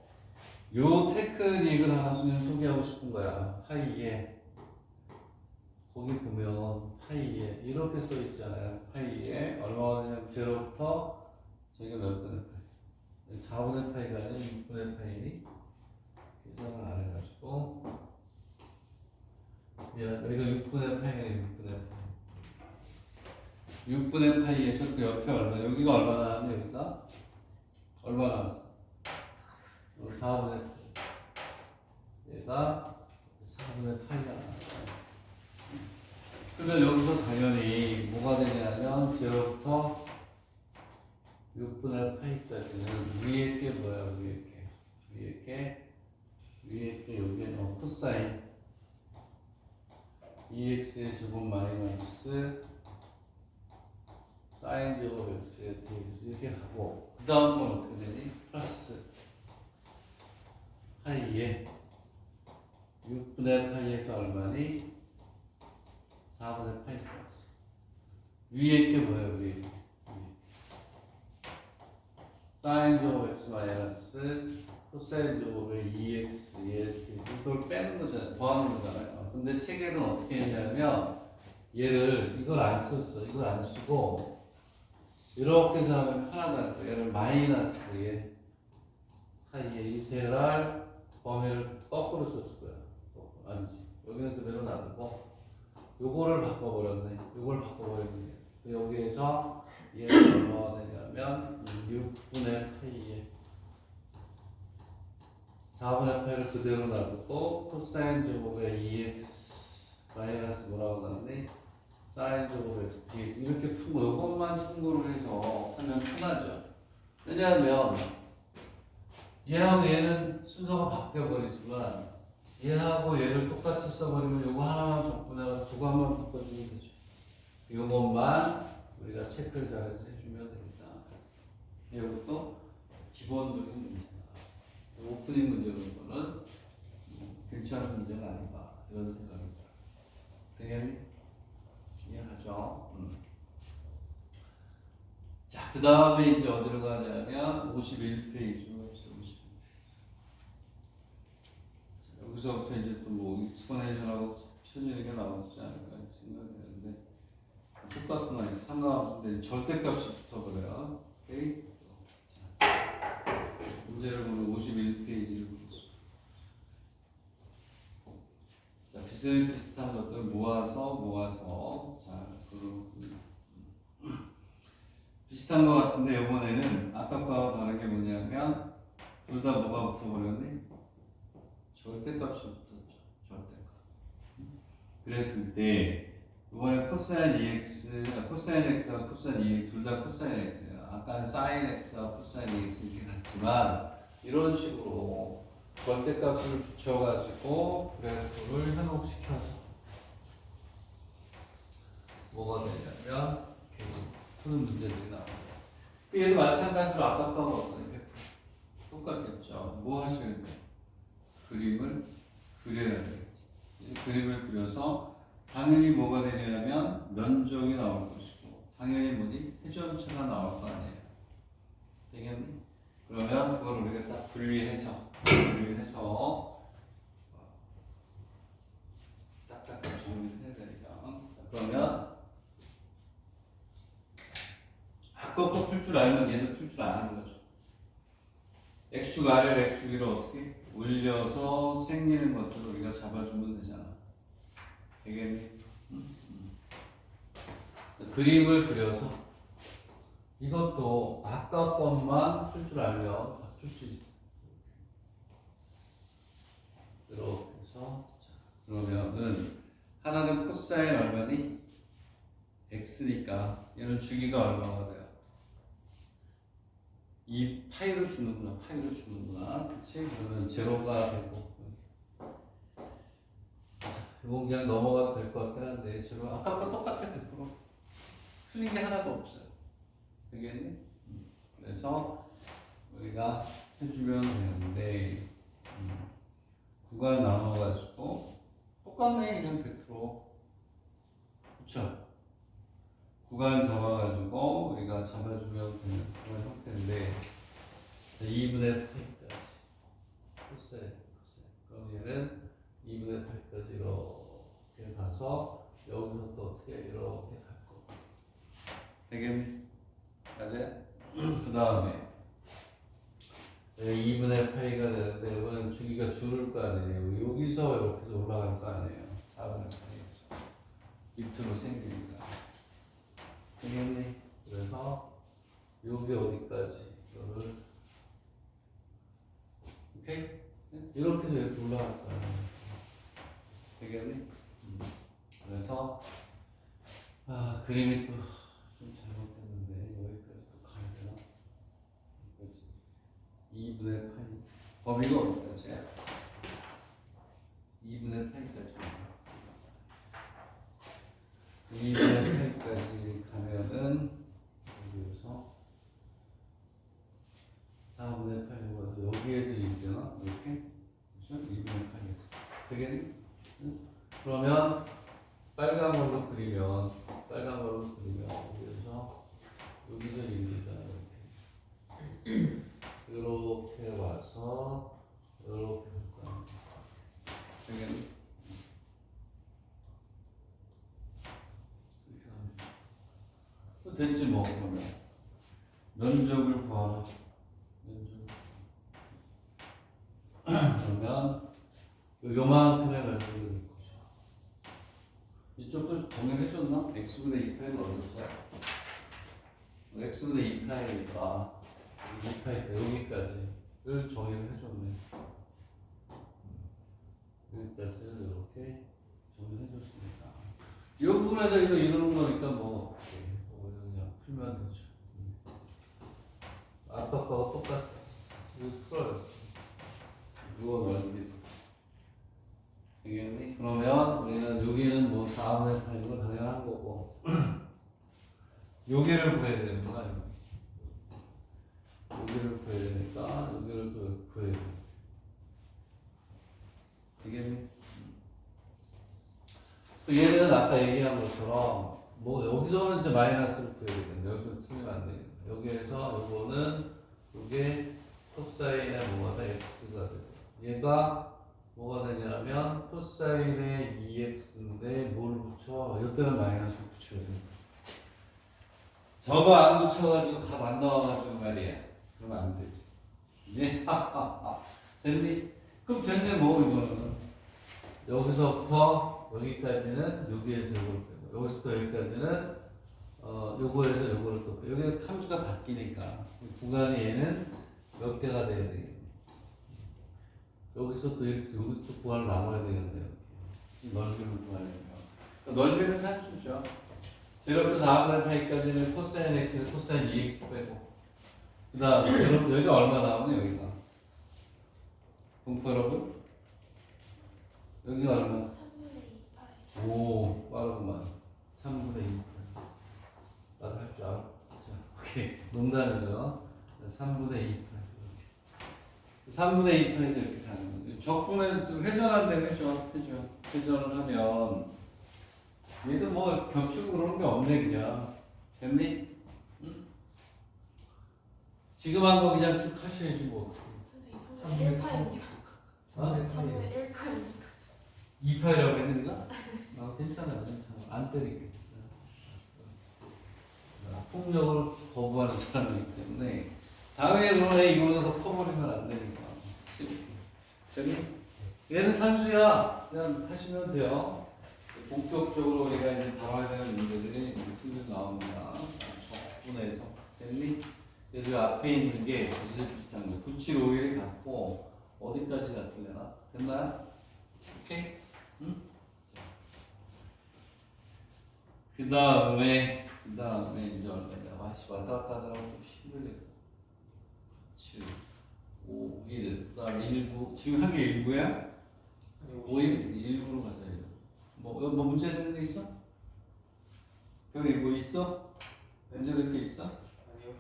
요 테크닉을 하나 소개하고 싶은 거야. 파이에. 거기 보면 파이에 이렇게 써 있잖아요. 파이에 얼마가 되냐면 0부터 저희가 몇 분의 파이? 4분의 파이가 아니라 6분의 파이니 계산을 안 해가지고 여기가 6분의 파이가 6분의 파이에서 그 옆에 얼마? 여기가 얼마 나왔는데 여기가 얼마 나왔어? 4분의 파이. 얘가 4분의 파이가 나왔어. 그러면 여기서 당연히 뭐가 되냐면 0부터 6분의 파이까지는 위에 게 뭐야? 위에 게 여기에 코사인 EX의 제곱 마이너스 사인 제곱 X의 dx 이렇게 가고 그 다음 건 어떻게 되니? 플러스 파이에 6분의 파이에서 얼마니? 4분의 파이 플러스 위에 게 뭐예요? 위에 사인 제곱 x 마이너스 코사인 제곱의 2x의 이걸 빼는 거잖아요. 더하는 거잖아요. 근데 체계는 어떻게 했냐면 얘를 이걸 안 썼어. 이걸 안 쓰고 이렇게 해서 하면 편하다는 거. 얘를 마이너스에 사이에 인테그랄 범위를 거꾸로 썼을 거야. 아니지. 여기는 그대로 놔두고 요거를 바꿔버렸네. 요걸 바꿔버렸네. 여기에서 얘는 뭐가 되냐면 6분의 파이에 4분의 파이를 그대로 놔두고 코사인 제곱의 2x 마이너스 뭐라고 나왔니? 사인 제곱 x dx 이렇게 풀고 요것만 참고로 해서 하면 편하죠. 왜냐하면 얘하고 얘는 순서가 바뀌어버리지만 얘하고 얘를 똑같이 써버리면 요거 하나만 적분해서 구간만 바꿔주면 되죠. 요것만 우리가 체크를 잘해서 해주면 됩니다. 이것도 기본적인 문제다. 오프닝 문제로는 괜찮은 문제가 아닌가 이런 생각입니다. 되겠니? 이해하죠? 자, 그 다음에 이제 어디로 가냐면 51페이지로 51페이지. 여기서부터 이제 또 뭐 익스포넨셜하고 천연이가 나오지 않을까 생각이 되는데 똑같구나. 상관없는데 절대값이 붙어버려요. 오케이? 자, 문제를 보면 51페이지를 보겠습니다. 자, 비슷비슷한 것들을 모아서 자, 비슷한 것 같은데 이번에는 아까 거와 다른 게 뭐냐면 둘 다 뭐가 붙어버렸니? 절대값이 붙었죠. 절대값. 그랬을 때 이번에 코사인 EX, 코사인 X와 코사인 EX 둘 다 코사인 X예요. 아까는 사인 X와 코사인 EX 이렇게 같지만 이런 식으로 절대값을 붙여가지고 그래프를 현혹시켜서 뭐가 되냐면 푸는 문제들이 나옵니다. 얘도 마찬가지로 아까 거하고 똑같겠죠. 뭐 하시면 돼요? 그림을 그려야 되겠지. 그림을 그려서 당연히 뭐가 되냐면 면적이 나올 것이고 당연히 뭐니? 회전체가 나올 거 아니에요. 되겠니? 그러면 그걸 우리가 딱 분리해서 딱딱 정리를 해야 되니까. 그러면 아까부터 풀 줄 알면 얘는 풀 줄 아는 거죠. X축 아래를 X축 위로 어떻게 올려서 생기는 것들을 우리가 잡아주면 되잖아. 되겠니? 그림을 그려서 이것도 아까 것만 풀 줄 알면 풀 수 있어. 이렇게 해서 그러면은 하나는 코사인 얼마니? X니까 얘는 주기가 얼마가 돼요? 이 파이로 주는구나. 그치? 그러면 제로가 되고 이건 그냥 넘어가도 될 것 같긴 한데 제로 아까과 똑같아 100%. 틀린 게 하나도 없어요. 되겠니? 그래서 우리가 해주면 되는데 구간 나눠가지고 똑같네 그냥 100%. 그쵸? 구간 잡아가지고 우리가 잡아주면 되는 그런 형태인데 2분의 파이까지 코사인 그럼 얘는 2분의 파이까지 이렇게 가서 여기서 또 어떻게 이렇게 갈 거 되겠니? 맞아요? 그 다음에 2분의 파이가 되는데 이번엔 주기가 줄을 거 아니에요. 여기서 이렇게 해서 올라갈 거 아니에요. 4분의 파이에서 밑으로 생기니까 되겠니? 그래서 여기 어디까지 이거를 오케이? 이렇게 해서 이렇게 올라갈 거야. 되겠니? 그래서 그림이 또 좀 잘못됐는데 여기까지 또 가야 되나? 2분의 파이 범위가 어디까지야? 2분의 파이까지 2분의 파이까지 가면은 여기에서 4분의 파이가 여기에서 2되나? 이렇게? 그렇죠? 2분의 파이 되겠니? 응? 그러면 빨간 걸로 그리면 여기에서 1이잖아 이렇게 와서 이렇게 할 거야. 되겠니? 이렇게 하면 됐지 뭐 그러면 면적을 구하라. 면적. 그러면 요만큼의 면적이 될 거죠. 이쪽도 정리해줬나? x분의 2파이를 얻었어. x분의 2파이니까 2파이 여기까지를 정의를 해줬네. 여기까지를 이렇게 정리해줬으니까 이 부분에서 이거 이루는 거니까 뭐 그냥 풀면 되죠. 아까 거하고 똑같아. 이거 풀어요. 이거 넓이. 알겠니? 그러면 우리는 여기는 뭐 4분의 8이고 거 당연한 거고 여기를 구해야 되는 거야. 여기를 구해야 되니까 여기를 또 구해야 돼. 알겠니? 얘는 아까 얘기한 것처럼 뭐 여기서는 이제 마이너스를 구해야 되겠네. 여기서 틀리면 안 되겠네. 여기에서 요거는 요게 코사인의 뭐가 돼? x가 돼. 얘가 뭐가 되냐면 코사인의 2x인데 뭘 붙여? 이때는 마이너스 붙여야 돼. 저거 안 붙여가지고 값 안 나와가지고 말이야. 그러면 안 되지. 이제 됐니? 그럼 됐네 뭐 이거는. 여기서부터 여기까지는 여기에서 이걸 빼고 여기서부터 여기까지는 요거에서 요거를 또 빼고 여기 함수가 바뀌니까 구간이 얘는 몇 개가 돼야 되겠네. 여기서 또 이렇게 여기 또 구간을 나눠야 되겠네요. 이 넓이를 구하려면 넓이는 산수죠. 제로부터 4분의 파이까지는 코사인 x는 코사인 2x 빼고 그 다음 여기가 얼마 나오네 여기가 공포 여러분 여기가 얼마? 3분의 2파이. 오 빠르구만 3분의 2파이 나도 할 줄 알아. 자 오케이 농담이죠. 3분의 2파이 3분의 2파이에서 이렇게 가는 거죠. 적분에 회전한데 회전을 하면 얘도 뭐 겹치고 그러는 게 없네 그냥. 됐니? 응? 지금 한 거 그냥 쭉 하셔야지 뭐. 선생님 3분의 1파입니다. 어? 3분의 1파입니다. 2파이라고 했는 니가? 괜찮아 안 때리게. 폭력을 거부하는 사람이기 때문에 당연히 그러면 이거보다 더 커버리면 안 되니까. 됐니? 얘는 산수야. 그냥 하시면 돼요. 본격적으로 우리가 이제 다뤄야 되는 문제들이 슬슬 나옵니다. 적분에서 됐니? 그래서 이 앞에 있는 게 비슷비슷한 거. 9751이 같고 어디까지 같으려나? 됐나요? 오케이? 응? 그 다음에 이제 얼마냐? 왔다 갔다 하느라고 좀 힘들겠다. 7, 5, 1. 그 다음에 19. 지금 한 게 19야? 5, 1, 1구로 가자. 뭐 문제 되는 게 있어? 여기 뭐 있어? 문제 될 게 있어? 아니요.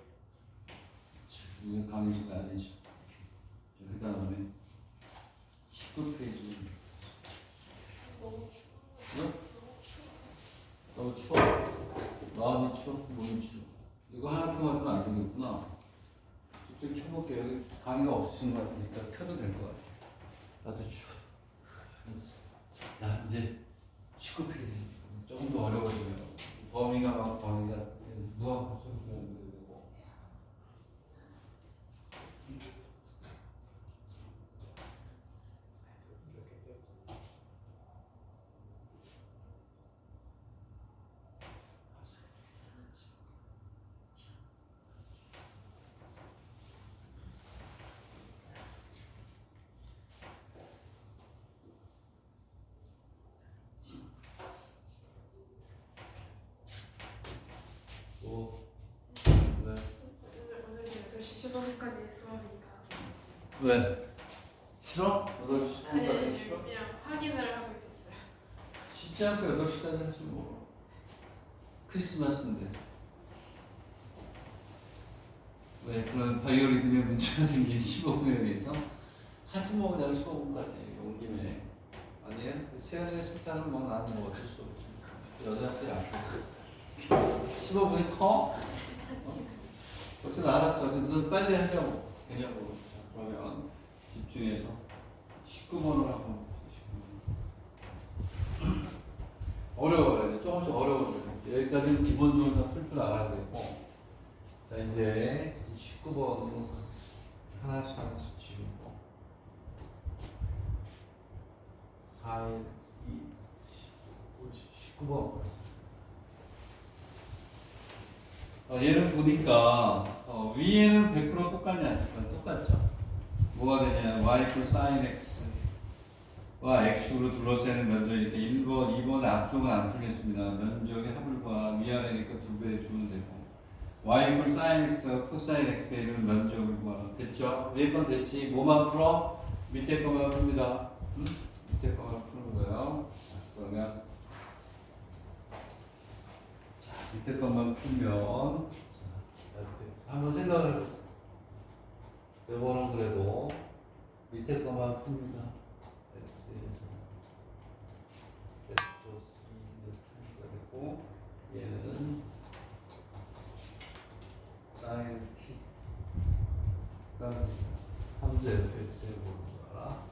이거 강의실 아니죠. 그 다음에 19페이지. 너무 추워. 마음이 추워? 몸이 추워. 이거 하나 켜가지고 안 되겠구나. 저쪽 켜볼게. 여기 강의가 없으신 것 같으니까 켜도 될 것 같아. 나도 추워. 야, 이제 19페이지. 조금 더 어려워지네요. 범위가 누가 벌써 되고. 오늘 8시 15분까지 수업이니까 있었어요. 왜? 싫어? 8시 아니 10분까지 싫어? 그냥 확인을 하고 있었어요. 쉽지 않고 8시까지 하지 뭐. 크리스마스인데. 왜? 그런 바이오리듬의 문제가 생긴 15분에 의해서 하지 뭐 그냥 15분까지 온 김에. 아니야? 세안의 식단은 뭐 나는 뭐 어쩔 수 없지. 여자한테 안 15분이 커? 어쨌든 알았어. 어쨌든 빨리 하자고. 되냐고. 자, 그러면 집중해서 19번을 한번 보시고. 어려워요. 이제 조금씩 어려워져요. 여기까지는 기본적으로 다 풀 줄 알아야 되고 자, 이제 19번으로 하나씩 하나씩 지우고 4, 2, 19번. 얘를 보니까 위에는 100% 똑같냐? 똑같죠. 뭐가 되냐? y sin x와 x축으로 둘러싸이는 면적이 이렇게 1번, 2번 앞쪽은 안 풀겠습니다. 면적의 합을 구하라. 위아래니까 2배 주면 되고 y sin x와 cosine x가 이루는 면적을 구하라. 됐죠? 위에 건 됐지? 뭐만 풀어? 밑에 거만 풉니다. 응? 밑에 거만 푸는 거예요. 자, 그러면 밑에 것만 풀면 자, 한번 생각을 해보세요. 이거는 그래도 밑에 것만 풉니다. x에서 x 플러스 2가 되고 얘는 sin t가 함수 fx의 모르가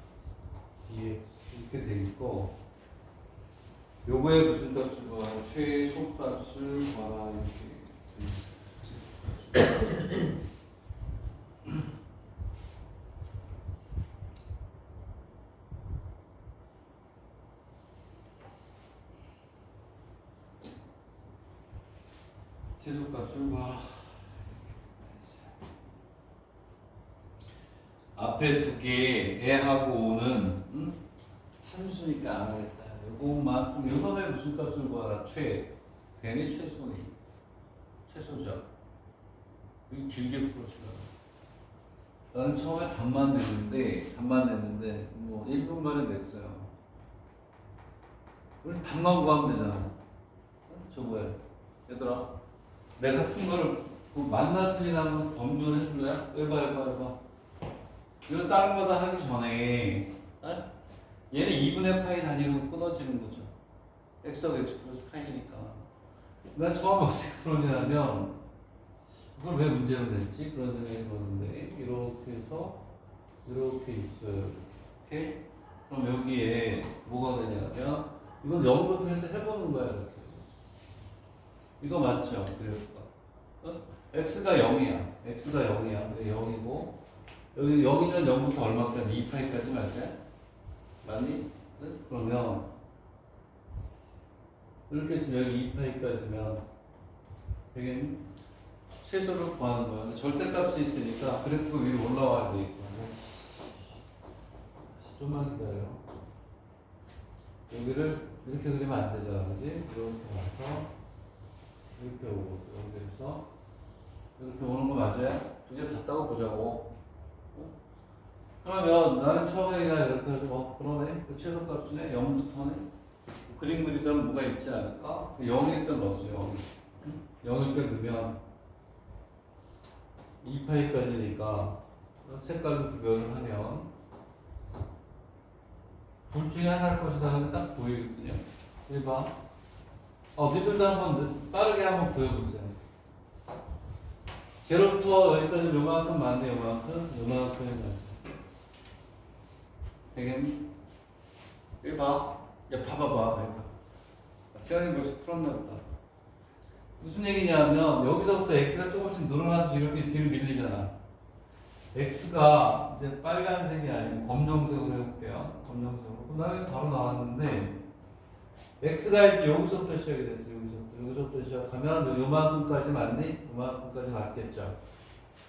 dx 이렇게 돼 있고 요거에 무슨 값을 구하라? 최소값을 구하라 이렇게 최소값을 구하라. 앞에 두 개 배하고 오는 산수니까 안 하겠다. 요것만 요번에 무슨 값을 구하라? 괜히 최소죠. 이거 길게 풀었어요. 나는 처음에 답만 냈는데 뭐 1분 만에 냈어요. 우리 답만 구하면 되잖아. 저 뭐야? 얘들아, 내가 푼 거를 맞나 틀리나 한번 검증을 해줄래? 해봐. 이거 다른 거다 하기 전에 얘는 2분의 파이 단위로 끊어지는 거죠. x하고 x 플러스 파이니까. 난 처음에 어떻게 풀었냐면 그걸 왜 문제로 냈지? 그런 생각이 들었는데 이렇게 해서 이렇게 있어요. 이렇게. 그럼 여기에 뭐가 되냐면 이건 0부터 해서 해보는 거야. 이렇게. 이거 맞죠? 그래서 x가 0이야. x가 0이야. 0이고 여기 0이면 0부터 얼마까지? 2파이까지 맞아요? 맞니? 네? 그러면 이렇게 했으면 여기 2파이까지면 되겠니? 최소를 구하는 거야. 근데 절대값이 있으니까 그래프가 위로 올라와야 되겠고. 좀만 기다려. 여기를 이렇게 그리면 안 되잖아, 그지? 이렇게 와서 이렇게 오고 여기서 이렇게 오는 거 맞아요? 두 개 같다고 보자고. 그러면 나는 처음에 그냥 이렇게 해서 그러네? 그 최소값이네? 0부터네? 그림 그리다면 뭐가 있지 않을까? 0일 때 넣었어요. 0일 때 넣으면 2파이까지니까 색깔로 구별을 하면 둘 중에 하나일 것이라는 게 딱 보이거든요. 해봐. 니들도 한번 빠르게 한번 보여보세요. 제로부터 여기까지 요만큼 맞네, 요만큼이 맞네. 되겠니? 여기 봐. 야, 봐봐. 시간이 벌써 풀었나 보다. 무슨 얘기냐면, 여기서부터 x가 조금씩 늘어나면서 이렇게 뒤로 밀리잖아. x가 이제 빨간색이 아니고 검정색으로 해볼게요. 검정색으로. 나는 바로 나왔는데, x가 이제 여기서부터 시작이 됐어요. 여기서부터 시작하면 요만큼까지 맞니? 요만큼까지 맞겠죠.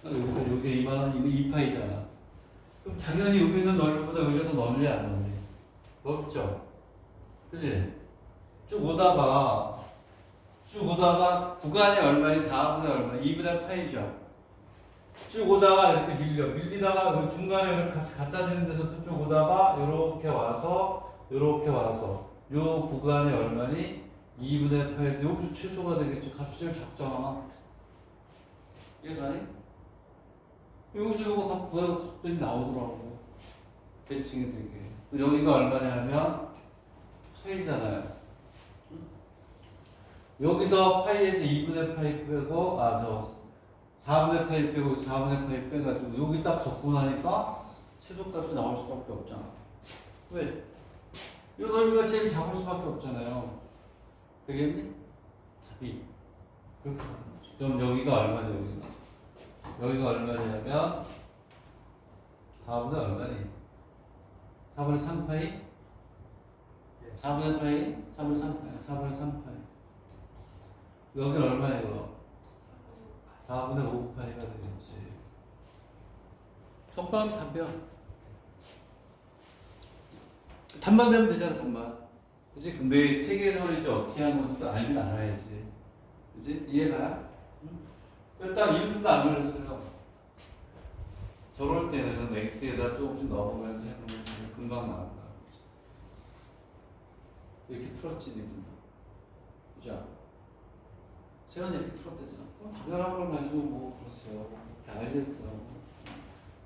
여기서 요게 이만한, 이거 2파이잖아. 그럼 당연히 여기 있는 넓이보다 여기가 더 넓지 안 넓니? 넓죠? 그치? 쭉 오다가 구간이 얼마니? 4분의 얼마? 2분의 파이죠? 쭉 오다가 이렇게 밀리다가 그 중간에 이렇게 같이 갖다 대는 데서 또 쭉 오다가 이렇게 와서 요 구간이 얼마니? 2분의 파이. 여기서 최소가 되겠지. 값이 제일 작잖아. 이해가니? 여기서 이거 값 구했더니 나오더라고. 대칭이 되게. 여기가 얼마냐면 파이잖아요. 여기서 파이에서 2분의 파이 빼고 4분의 파이 빼고 4분의 파이 빼가지고 여기 딱 적고 나니까 최소값이 나올 수밖에 없잖아. 왜? 이 넓이가 제일 작을 수밖에 없잖아요. 되겠니? 답이 그렇게 하는 거죠. 그럼 여기가 얼마죠? 여기가 여기가 얼마냐면 4분의 얼마니? 4분의 3파이? 4분의 파이? 4분의 3파이? 4분의 3파이. 여기는 얼마예요? 4분의 5파이가 되겠지. 손가락 답이야. 답만 되면 되잖아, 답만. 그치? 근데 체계적으로 이제 어떻게 하는 것도 알긴 알아야지. 그치? 이해가? 응? 딱 1분도 안 걸렸어요. 저럴 때는 x에다 조금씩 넣어보면서 해보면 금방 나간다. 이렇게 풀었지, 니분. 그죠? 세연이 이렇게 풀었대잖아. 당연한 걸 가지고 뭐 그러세요. 이렇게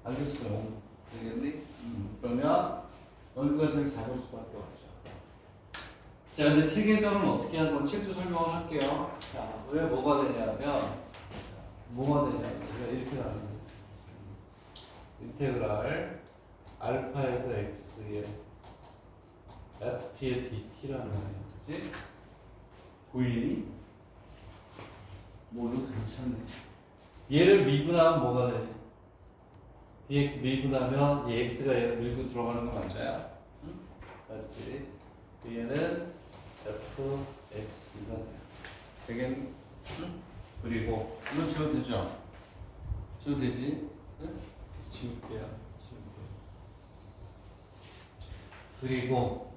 알겠어요. 되겠니? 그러면 얼굴에서 잡을 수밖에 없죠. 자, 근데 책에서는 어떻게 하는 건 책도 설명을 할게요. 자, 왜 뭐가 되냐면, 우리가 이렇게 나누는 거죠. 인테그랄 알파에서 x에 ft의 dt라는 거예요. 그치? 보이니? 뭐, 이것도 괜찮네. 얘를 미분하면 뭐가 되니? dx 미분하면 이 x가 얘를 밀고 들어가는 거 맞아요? 응? 맞지? 얘는 fx가 돼요. 되겠니? 응? 그리고 이거 지워도 되죠? 지워도 되지? 응? 지울게요. 그리고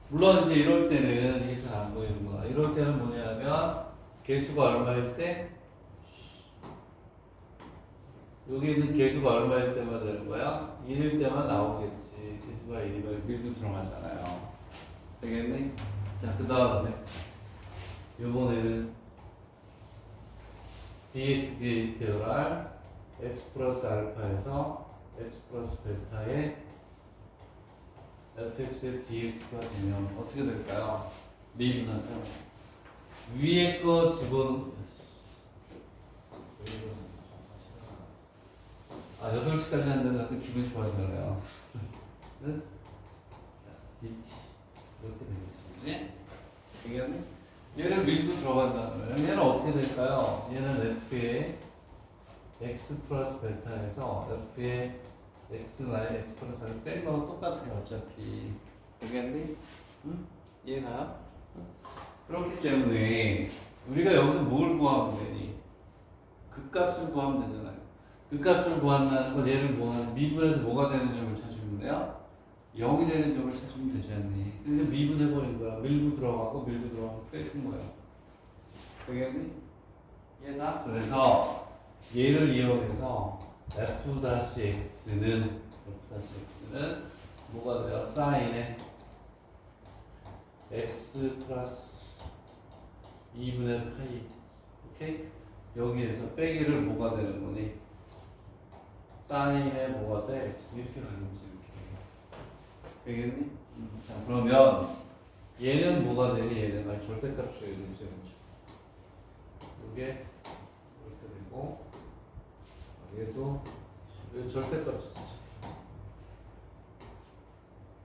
물론 이제 이럴 때는 이게 잘 안 보이는구나. 이럴 때는 뭐냐면 개수가 얼마일 때? 여기 있는 개수가 얼마일 때만 되는 거야? 1일 때만 나오겠지. 개수가 1이면 밀고 들어가잖아요. 되겠니? 자, 그 다음에 이번에는 dx dt를 x 플러스 알파에서 x 플러스 베타의 fx의 dx가 되면 어떻게 될까요? 미분하죠. 위에 거 집어넣고 8시까지 한다는데 기분이 좋아지잖아요. 자, dt 이렇게 되겠지, 그지? 되겠니? 얘를 밀고 들어간다면 얘는 어떻게 될까요? 얘는 f의 x 플러스 베타에서 f의 x나 x 플러스 알파 뺀 거랑 똑같아요. 어차피 되겠니? 응? 이해가? 그렇기 때문에 우리가 여기서 뭘 구하면 되니? 극값을 구하면 되잖아요. 극값을 구한다는 건 얘를 미분해서 뭐가 되는 점을 찾으면 돼요? 0이 되는 점을 찾으면 되지 않니? 근데 미분해버린 거야. 밀고 들어가고 빼준 거야. 되겠니? 얘가? 그래서 얘를 이용해서 f-x는 뭐가 돼요? 사인에 x 플러스 2분의 파이. 오케이? 여기에서 빼기를 뭐가 되는 거니? 사인에 뭐가 돼? x 이렇게 가는지 이렇게 되겠니? 자, 그러면 얘는 뭐가 되니? 얘는 절대값이 되죠. 이게 이렇게 되고 얘도 절대값이죠.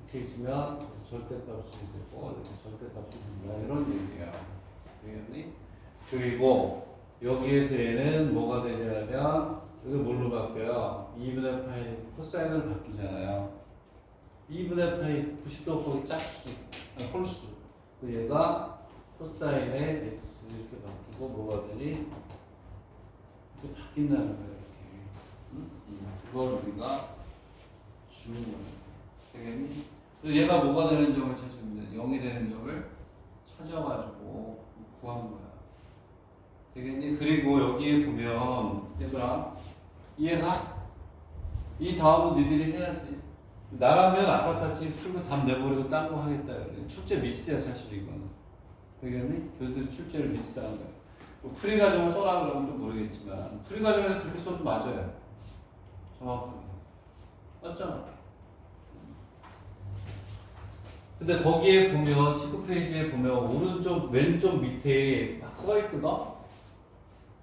이렇게 있으면 절대값이 되고 이렇게 절대값이 된다 이런 얘기야. 되겠니? 그리고 여기에서 얘는 뭐가 되냐면 여기 뭘로 바뀌어요? 2분의 파이 코사인으로 바뀌잖아요. 2분의 파이 90도 거기 짝수, 홀수. 그 얘가 코사인의 x 이렇게 바뀌고 뭐가 되니? 이렇게 바뀐다는 거예요. 그걸 우리가 주는 거예요. 되겠니? 그래서 얘가 뭐가 되는 점을 찾으면 돼. 0이 되는 점을 찾아가지고 구한 거야. 되겠니? 그리고 여기에 보면 얘들아 이해가? 이 다음은 니들이 해야지. 나라면 아까 같이 풀고 답 내버리고 딴 거 하겠다. 출제 미스야 사실 이거는. 되겠니? 교수들이 출제를 미스한 거야. 뭐 풀이 과정을 써라 그러면 좀 모르겠지만 풀이 과정에서 그렇게 써도 맞아요. 정확하게. 맞잖아. 근데 거기에 보면 19페이지에 보면 오른쪽 왼쪽 밑에 막 써있거든?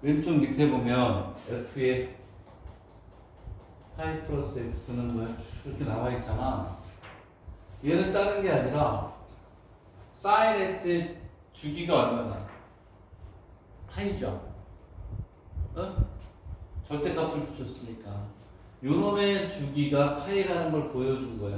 왼쪽 밑에 보면 F의 파이 플러스 X는 뭐야? 쭉 이렇게 나와 있잖아. 얘는 다른 게 아니라 사인 X의 주기가 얼마나? 파이죠. 어? 절대값을 주셨으니까 요놈의 주기가 파이라는 걸 보여준 거야.